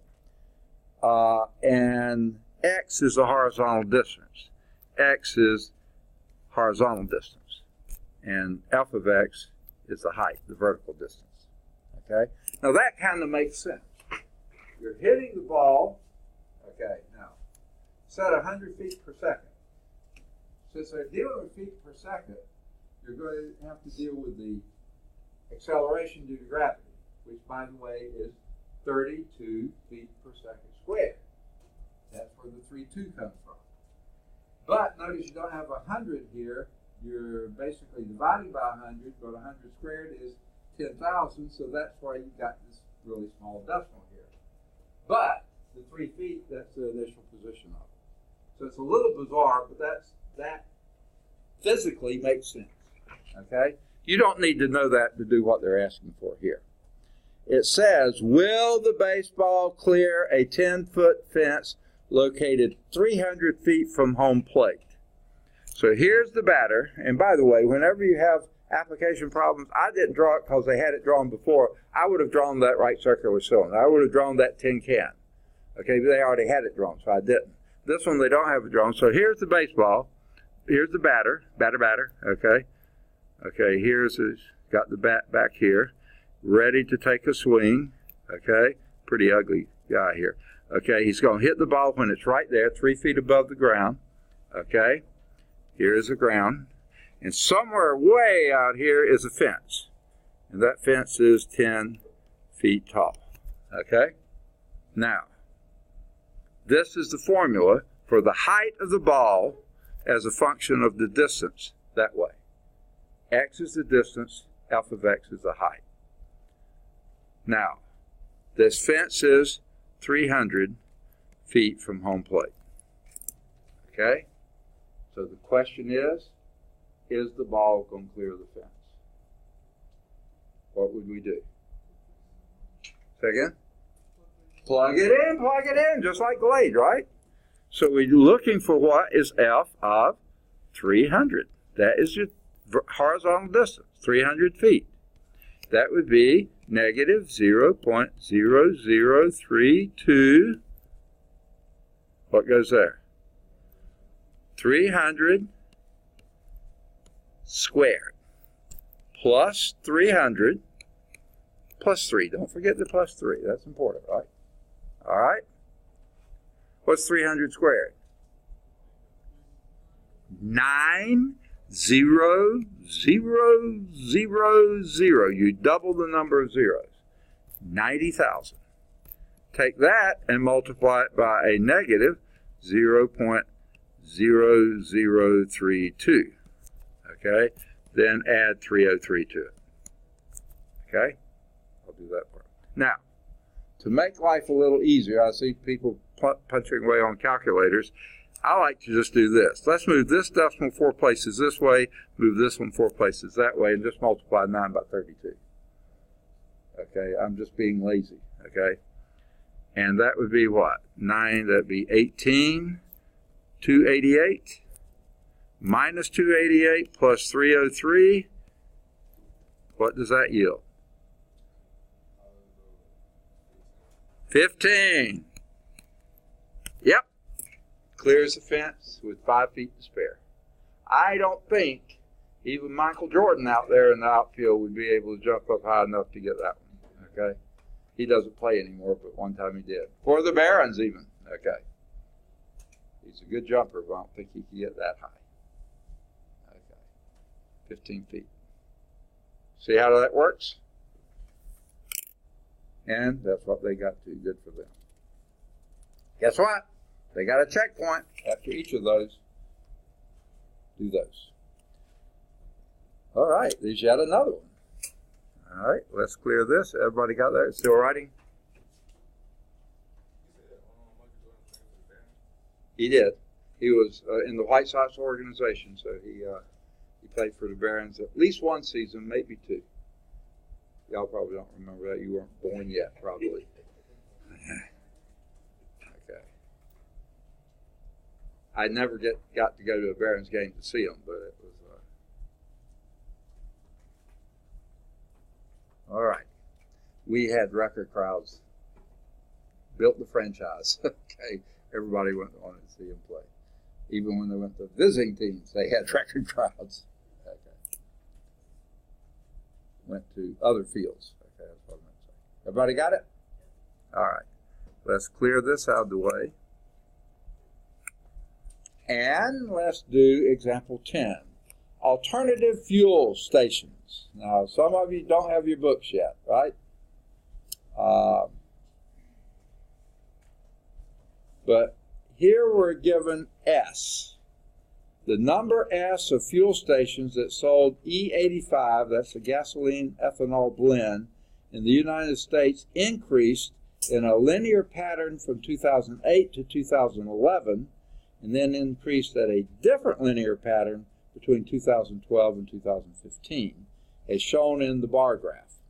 And x is the horizontal distance. X is horizontal distance. And f of x is the height, the vertical distance, okay? Now, that kind of makes sense. You're hitting the ball, okay, now, set 100 feet per second. Since they're dealing with feet per second, you're going to have to deal with the acceleration due to gravity, which, by the way, is 32 feet per second squared. That's where the 3.2 comes from. But notice you don't have 100 here. You're basically dividing by 100, but 100 squared is 10,000, so that's why you've got this really small decimal here. But the 3 feet, that's the initial position of it. So it's a little bizarre, but that physically makes sense. Okay? You don't need to know that to do what they're asking for here. It says, will the baseball clear a 10-foot fence located 300 feet from home plate? So here's the batter. And by the way, whenever you have application problems, I didn't draw it because they had it drawn before. I would have drawn that right circular cylinder. I would have drawn that tin can. Okay, but they already had it drawn, so I didn't. This one, they don't have it drawn. So here's the baseball. Here's the batter, okay? Okay, got the bat back here, ready to take a swing, okay? Pretty ugly guy here. Okay, he's going to hit the ball when it's right there, 3 feet above the ground, okay? Here's the ground. And somewhere way out here is a fence. And that fence is 10 feet tall, okay? Now, this is the formula for the height of the ball as a function of the distance that way. X is the distance, f of x is the height. Now, this fence is 300 feet from home plate. Okay? So the question is the ball going to clear the fence? What would we do? Say again? Plug it in, just like Glade, right? So we're looking for what is f of 300. That is your horizontal distance, 300 feet. That would be negative 0.0032. What goes there? 300 squared plus 300 plus 3. Don't forget the plus 3. That's important, right? All right? What's 300 squared? 9,000,000. You double the number of zeros. 90,000. Take that and multiply it by a negative 0.0032. Okay? Then add 303 to it. Okay? I'll do that part. Now, to make life a little easier, I see people punching away on calculators. I like to just do this. Let's move this decimal 4 places this way, move this one 4 places that way, and just multiply 9 by 32. Okay, I'm just being lazy, okay? And that would be what? 9, that would be 18,288 minus 288 plus 303. What does that yield? 15. Yep. Clear as a fence with 5 feet to spare. I don't think even Michael Jordan out there in the outfield would be able to jump up high enough to get that one. Okay? He doesn't play anymore, but one time he did. For the Barons even. Okay. He's a good jumper, but I don't think he can get that high. Okay. 15 feet. See how that works? And that's what they got to. Good for them. Guess what? They got a checkpoint after each of those. Do those. All right, there's yet another one. All right, let's clear this. Everybody got that? Still writing? He did. He was in the White Sox organization, so he played for the Barons at least one season, maybe 2. Y'all probably don't remember that. You weren't born yet, probably. Okay. I never got to go to a Barons game to see them, but it was. All right. We had record crowds. Built the franchise. Okay. Everybody wanted to see him play. Even when they went to visiting teams, they had record crowds. Okay. Went to other fields. Okay, that's what I'm going to say. Everybody got it? All right. Let's clear this out of the way. And let's do example 10. Alternative fuel stations. Now, some of you don't have your books yet, right? But here we're given S. The number S of fuel stations that sold E85, that's a gasoline ethanol blend, in the United States increased in a linear pattern from 2008 to 2011, and then increased at a different linear pattern between 2012 and 2015, as shown in the bar graph.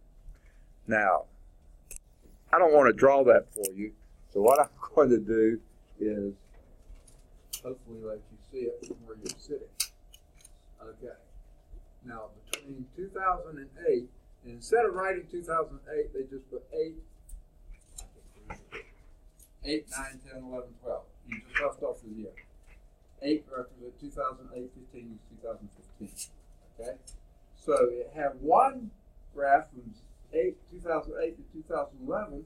Now, I don't want to draw that for you, so what I'm going to do is hopefully let you see it from where you're sitting. Okay. Now, between 2008, and instead of writing 2008, they just put 8, 9, 10, 11, 12. You just left off the year. 8 represents 2008, 15 is 2015. Okay? So it had one graph from 2008 to 2011,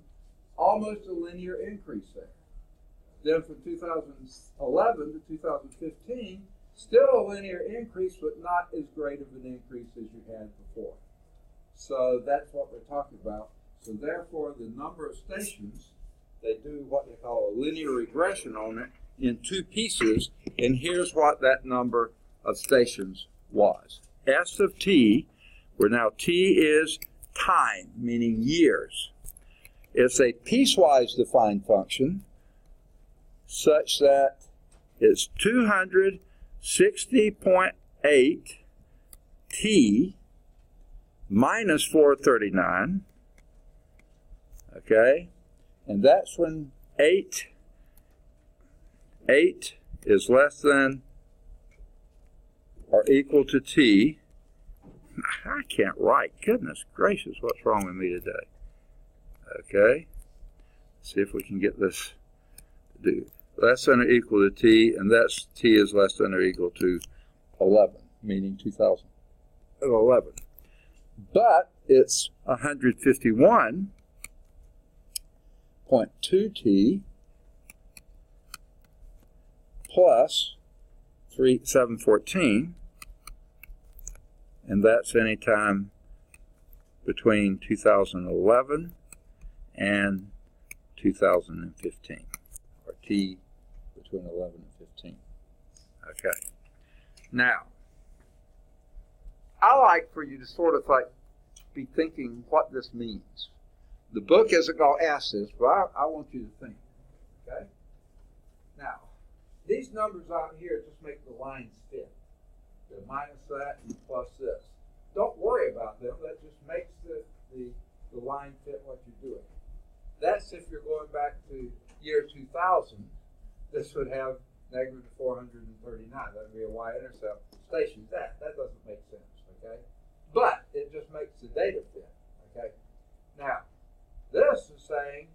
almost a linear increase there. Then from 2011 to 2015, still a linear increase, but not as great of an increase as you had before. So that's what we're talking about. So therefore, the number of stations, they do what they call a linear regression on it in 2 pieces, and here's what that number of stations was. S of t, where now t is time, meaning years. It's a piecewise defined function such that it's 260.8 t minus 439, okay? And that's when 8 is less than or equal to t. I can't write. Goodness gracious, what's wrong with me today? Okay. Let's see if we can get this to do less than or equal to t, and that's t is less than or equal to 11, meaning 2011. But it's 151.2 t plus 714, and that's any time between 2011 and 2015, or T between 11 and 15. Okay. Now, I like for you to sort of like be thinking what this means. The book isn't going to ask this, but I want you to think. Okay? Now, these numbers out here just make the lines fit. The minus that and plus this. Don't worry about them. That just makes the line fit what you're doing. That's if you're going back to year 2000. This would have negative 439. That would be a y-intercept station. That doesn't make sense, okay? But it just makes the data fit, okay? Now, this is saying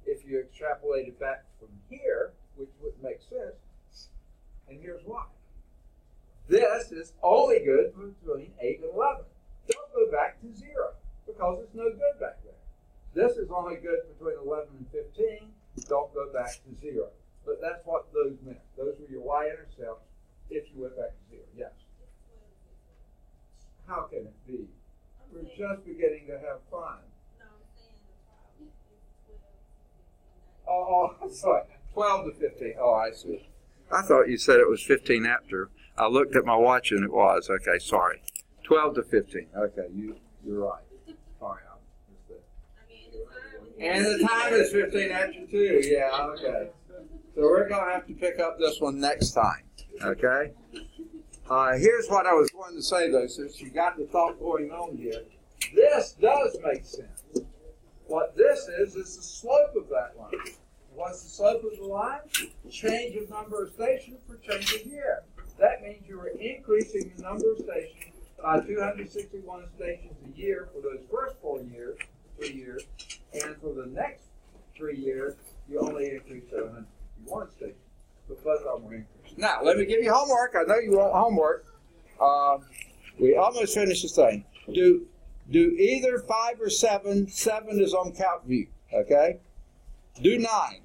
if you extrapolate it back from here, which would make sense, and here's why. This is only good between 8 and 11. Don't go back to 0 because it's no good back there. This is only good between 11 and 15. Don't go back to 0. But that's what those meant. Those were your y-intercepts if you went back to 0. Yes? How can it be? We're just beginning to have fun. Oh, I'm sorry. 12 to 15. Oh, I see. I thought you said it was 15 after. I looked at my watch and it was. Okay, sorry. 12 to 15. Okay, you're right. Sorry, I missed it. And the time is 15 after 2. Yeah, okay. So we're going to have to pick up this one next time. Okay? Here's what I was going to say, though, since you got the thought going on here. This does make sense. What this is the slope of that line. What's the slope of the line? Change of number of stations for change of year. That means you are increasing the number of stations by 261 stations a year for those first 3 years, and for the next 3 years, you only increase 751 stations. But both of them are increased. Now, let me give you homework. I know you want homework. We almost finished this thing. Do either 5 or 7. 7 is on count view. Okay? Do 9.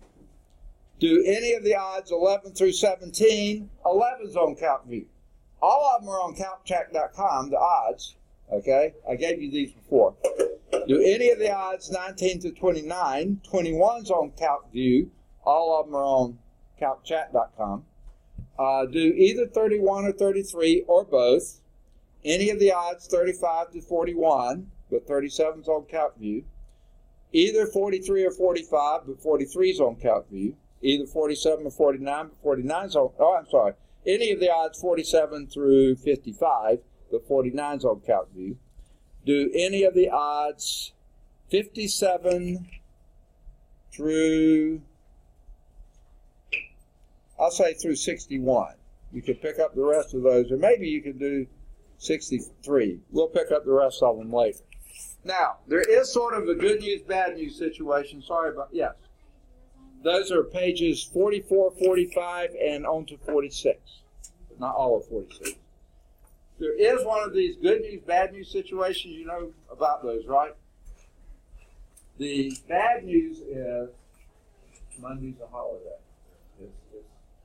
Do any of the odds 11 through 17. 11 is on count view. All of them are on countcheck.com, the odds. Okay? I gave you these before. Do any of the odds 19 to 29. 21's on count view. All of them are on countchat.com. Do either 31 or 33 or both. Any of the odds 35 to 41, but 37's on count view. Either 43 or 45, but 43's on count view. Either 47 or 49, but 49's on, any of the odds 47 through 55, but 49's on count view. Do any of the odds 57 through, I'll say through 61. You could pick up the rest of those, or maybe you could do 63. We'll pick up the rest of them later. Now, there is sort of a good news, bad news situation. Sorry about, yes. Those are pages 44, 45, and on to 46. Not all of 46. There is one of these good news, bad news situations. You know about those, right? The bad news is Monday's a holiday. It's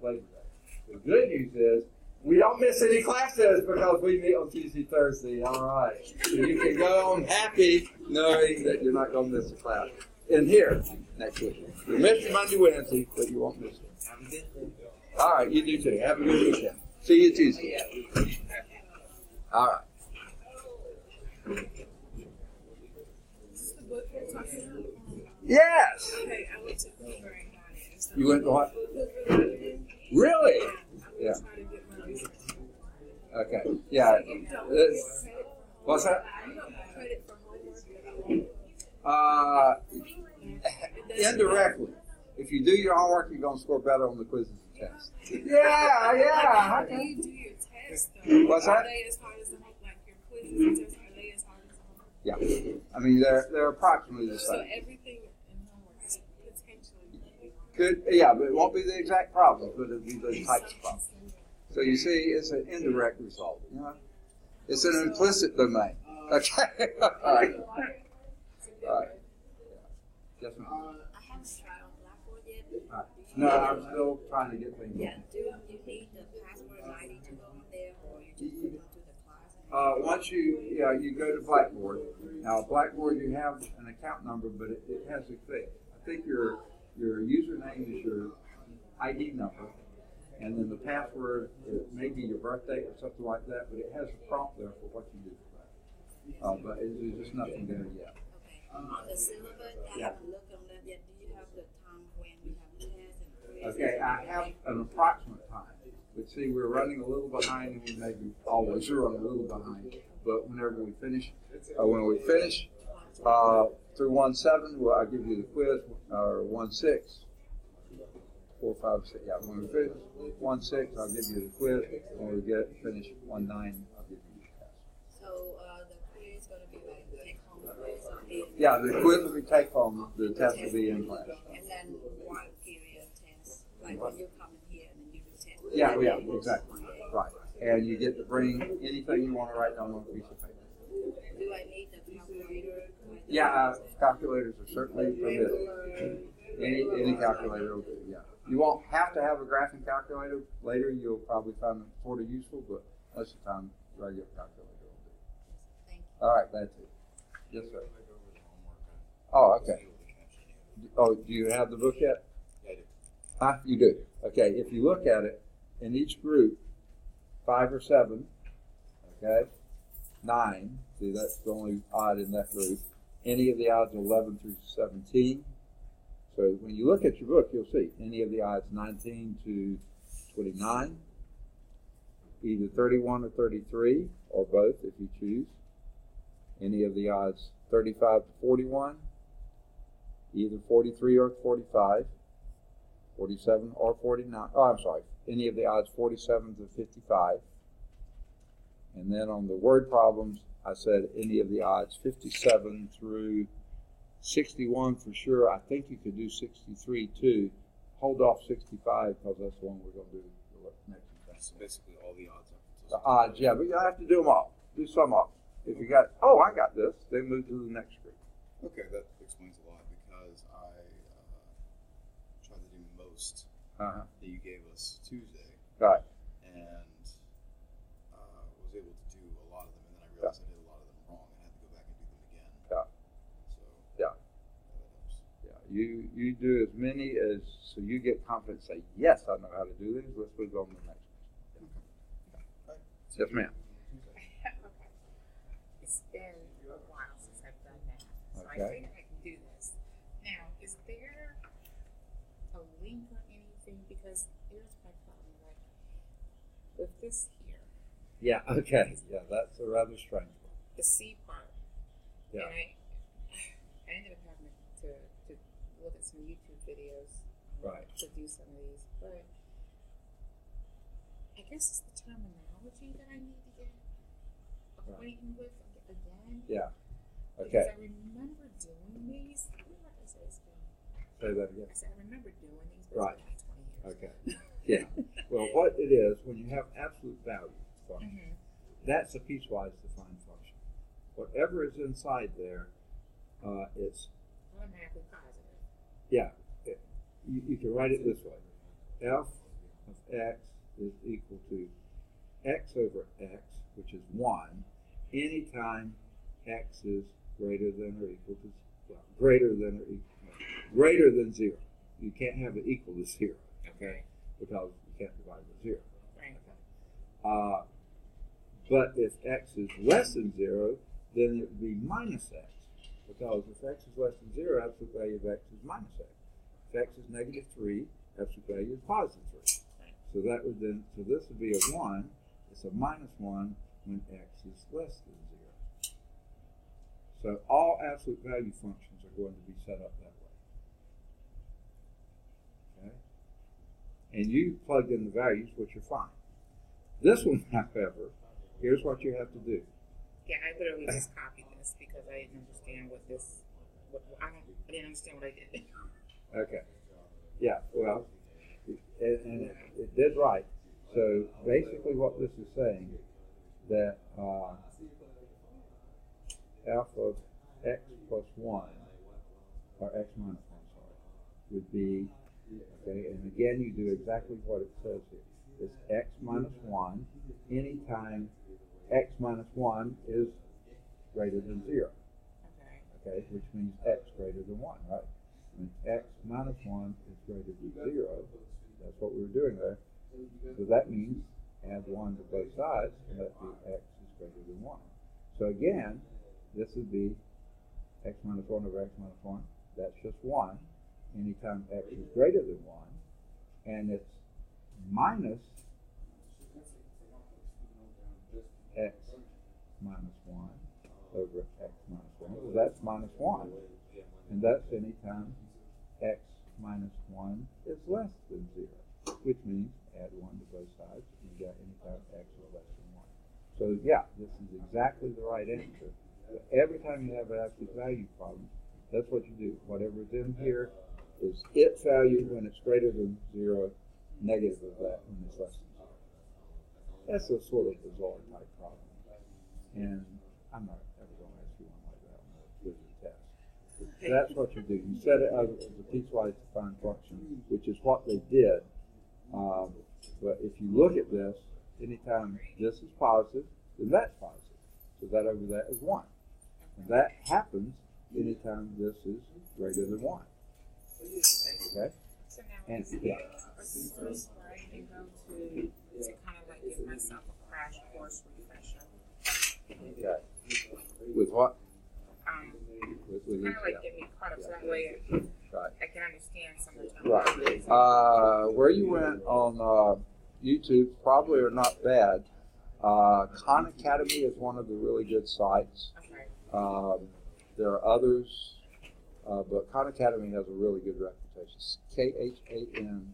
Labor Day. The good news is we don't miss any classes because we meet on Tuesday, Thursday. All right. So you can go home happy knowing that you're not going to miss a class. In here next week. You miss your Monday, Wednesday, but you won't miss it. All right, you do too. Have a good weekend. See you Tuesday. All right. Yes. Okay, I went to Hoover and got it. You went to what? Really? Yeah. Okay. Yeah. What's that? Indirectly. If you do your homework, you're going to score better on the quizzes and tests. Yeah. How do you do your tests, though? What's that? Are they as hard as the homework? Like your quizzes and tests, are they as hard as the homework? Yeah. I mean, they're approximately the same. So everything in homework is potentially could, yeah, but it won't be the exact problem, but it'll be those types of problems. So you see, it's an indirect result. You know, it's an implicit domain. Okay. All right. All right. Yes, ma'am. I haven't tried on Blackboard yet. All right. No, I'm still trying to get things. Yeah, do you need the password like just put them to the class? Once you go to Blackboard. Now, Blackboard, you have an account number, but it has a thing. I think your username is your ID number, and then the password may be your birthday or something like that, but it has a prompt there for what you do for that. But there's just nothing there yet. Okay. On the syllabus, I haven't looked on that yet. Do you have the time when we have tests and quizzes? Okay, I have an approximate time. But see, we're running a little behind, and we maybe always run a little behind. But whenever we finish, through 1.7, well, I'll give you the quiz, or 1.6, 4, 5, 6. Yeah, when we finish 1.6, I'll give you the quiz. When we finish 1.9, I'll give you the test. So the quiz is going to be like take home quiz or in? Yeah, the quiz will be take home. The test will be in class. And then one period test, like when you come in here and then you do test. Yeah, exactly. Right. And you get to bring anything you want to write down on a piece of paper. Do I need the calculator? Yeah, calculators are certainly permitted. Any calculator will do, yeah. You won't have to have a graphing calculator. Later you'll probably find them sort of useful, but most of the time, regular calculator will do. Thank you. All right, that's it. Yes, sir. Oh, okay. Oh, do you have the book yet? I do. Huh? You do. Okay, if you look at it, in each group, 5 or 7, okay, 9, see that's the only odd in that group. Any of the odds 11 through 17. So when you look at your book, you'll see any of the odds 19 to 29, either 31 or 33, or both if you choose. Any of the odds 35 to 41, either 43 or 45, 47 or 49. Oh, I'm sorry. Any of the odds 47 to 55. And then on the word problems, I said any of the odds 57 through 61 for sure. I think you could do 63 too. Hold off 65 because that's the one we're going to do the next exam. So basically all the odds up The until odds, yeah, but you have to do them all. Do some of them. If you got, I got this, then move to the next group. Okay, that explains a lot because I tried to do most Uh-huh. that you gave us Tuesday Right. and was able to do a lot of them, and then I realized I did a lot of them wrong and had to go back and do them again. Yeah. So Yeah. that helps. Yeah. You do as many as so you get confident. Say yes, I know how to do this. Let's move on to the next one. Right. Yes, ma'am. Okay. It's been a while since I've done that, so I Okay. think I can do this. Now, is there a link or anything? Because here's my problem, like with this here, Yeah. Okay. Yeah, that's a rather strange one. the C part, Yeah. and I ended up having to look at some YouTube videos Right. to do some of these, but I guess it's the terminology that I need to get acquainted with again. Yeah. Because Okay. I remember doing these. Like I said, it's been. Say that again. I said I remember doing these, but Right. it's been like 20 years. Okay. Yeah. Well, what it is when you have absolute value function, Mm-hmm. that's a piecewise defined function. Whatever is inside there, it's Automatically positive. yeah. You can write it this way: f of x is equal to x over x, which is 1, anytime x is greater than or equal to greater than 0. You can't have it equal to 0, okay? Because you can't divide by 0. Right. Okay. But if x is less than 0, then it would be minus x. Because if x is less than 0, absolute value of x is minus x. If x is negative 3, absolute value is positive 3. So that would then, so this would be a 1. It's a minus 1 when x is less than 0. So all absolute value functions are going to be set up that way. Okay? And you plugged in the values, which are fine. This one, however, here's what you have to do. Yeah, I literally just copied this because I didn't understand what this. I didn't understand what I did. Okay. Yeah, well, and it did right. So basically what this is saying, that f of x plus 1, or x minus 1, sorry, would be, okay, and again you do exactly what it says here. is x minus 1 anytime x minus 1 is greater than 0. Okay, which means x greater than 1, right? When x minus 1 is greater than 0, that's what we were doing there. So that means add 1 to both sides, and that would be x is greater than 1. So again, this would be x minus 1 over x minus 1. That's just 1 anytime x is greater than 1. And it's minus x minus 1 over x minus 1. So that's minus 1. And that's anytime x minus 1 is less than 0, which means add 1 to both sides. You got anytime x is less than 1. So yeah, this is exactly the right answer. So every time you have an absolute value problem, that's what you do. Whatever's in here is its value when it's greater than 0, negative of that when it's less than 0. That's a sort of bizarre type problem. And I'm not ever going to ask you one like that on the vision test. But that's what you do. You set it up as a piecewise defined function, which is what they did. But if you look at this, anytime this is positive, then that's positive. So that over that is 1. And that happens anytime this is greater than 1. Okay? So now, And yeah. First, where I can go to kind of like give myself a crash course refresher. Okay. With what? With Kind each, of like get me caught up so that way right. I can understand some of the Right. Where you went on YouTube probably are not bad. Khan Academy is one of the really good sites. Okay. There are others, but Khan Academy has a really good reputation. KHAN.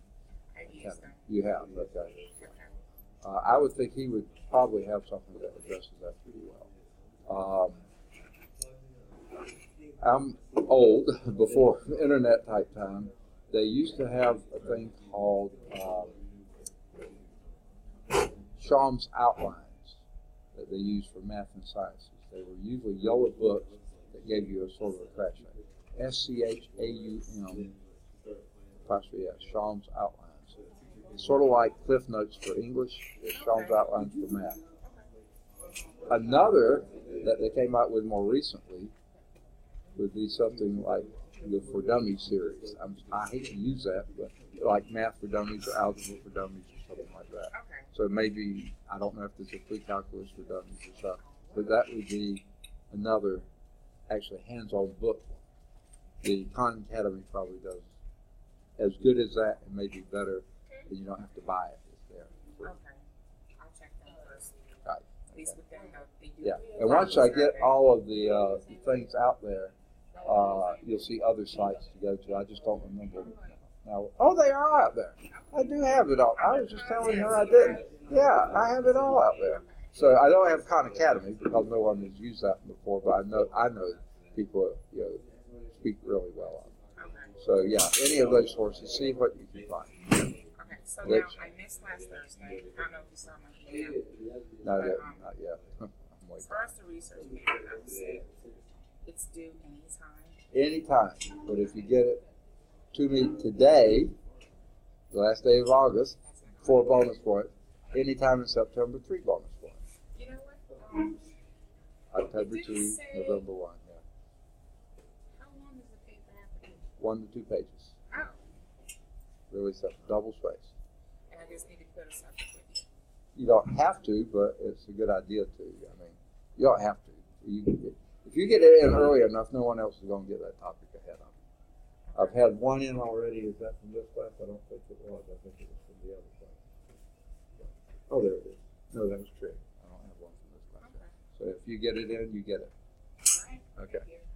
I've used them. You have, okay. Okay. I would think he would probably have something that addresses that pretty well. I'm old, before internet type time. They used to have a thing called Schaum's Outlines that they used for math and sciences. They were usually yellow books that gave you a sort of a crash rate. SCHAUM, apostrophe S, Schaum's Outlines. It's sort of like Cliff Notes for English, it's Schaum's Outlines for math. Another that they came out with more recently would be something like the For Dummies series. I hate to use that, but like Math for Dummies or Algebra for Dummies or something like that. Okay. So maybe, I don't know if there's a pre-calculus for dummies or something, but that would be another actually hands-on book. The Khan Academy probably does as good as that and maybe better, and you don't have to buy it. It's there. Okay. I'll check them first. Right. At least with them, they do. Yeah, and once I get all of the things out there, you'll see other sites to go to. I just don't remember now. Oh, they are out there. I do have it all. I was just telling her I didn't. Yeah, I have it all out there. So I don't have Khan Academy because no one has used that before, but I know people speak really well on it. Okay. So yeah, any of those sources, see what you can find. Okay. So now I missed last Thursday. I don't know if you saw my email. Not yet. I'm As waiting. far as the research paper goes, it's due anytime. Anytime, but if you get it to me today, the last day of August, 4 bonus points. Anytime in September, 3 bonus points. You know what? October 2, November 1. Yeah, How long does the paper have to be? 1 to 2 pages. Oh. Really simple, double space. And I just need to put a subject with you. You don't have to, but it's a good idea to. I mean, you don't have to. If you get it in early enough, no one else is going to get that topic ahead of you. I've had one in already. Is that from this class? I don't think it was. I think it was from the other class. Oh, there it is. No, that was true. I don't have one from this class. Okay. So if you get it in, you get it. All right. Okay. Thank you.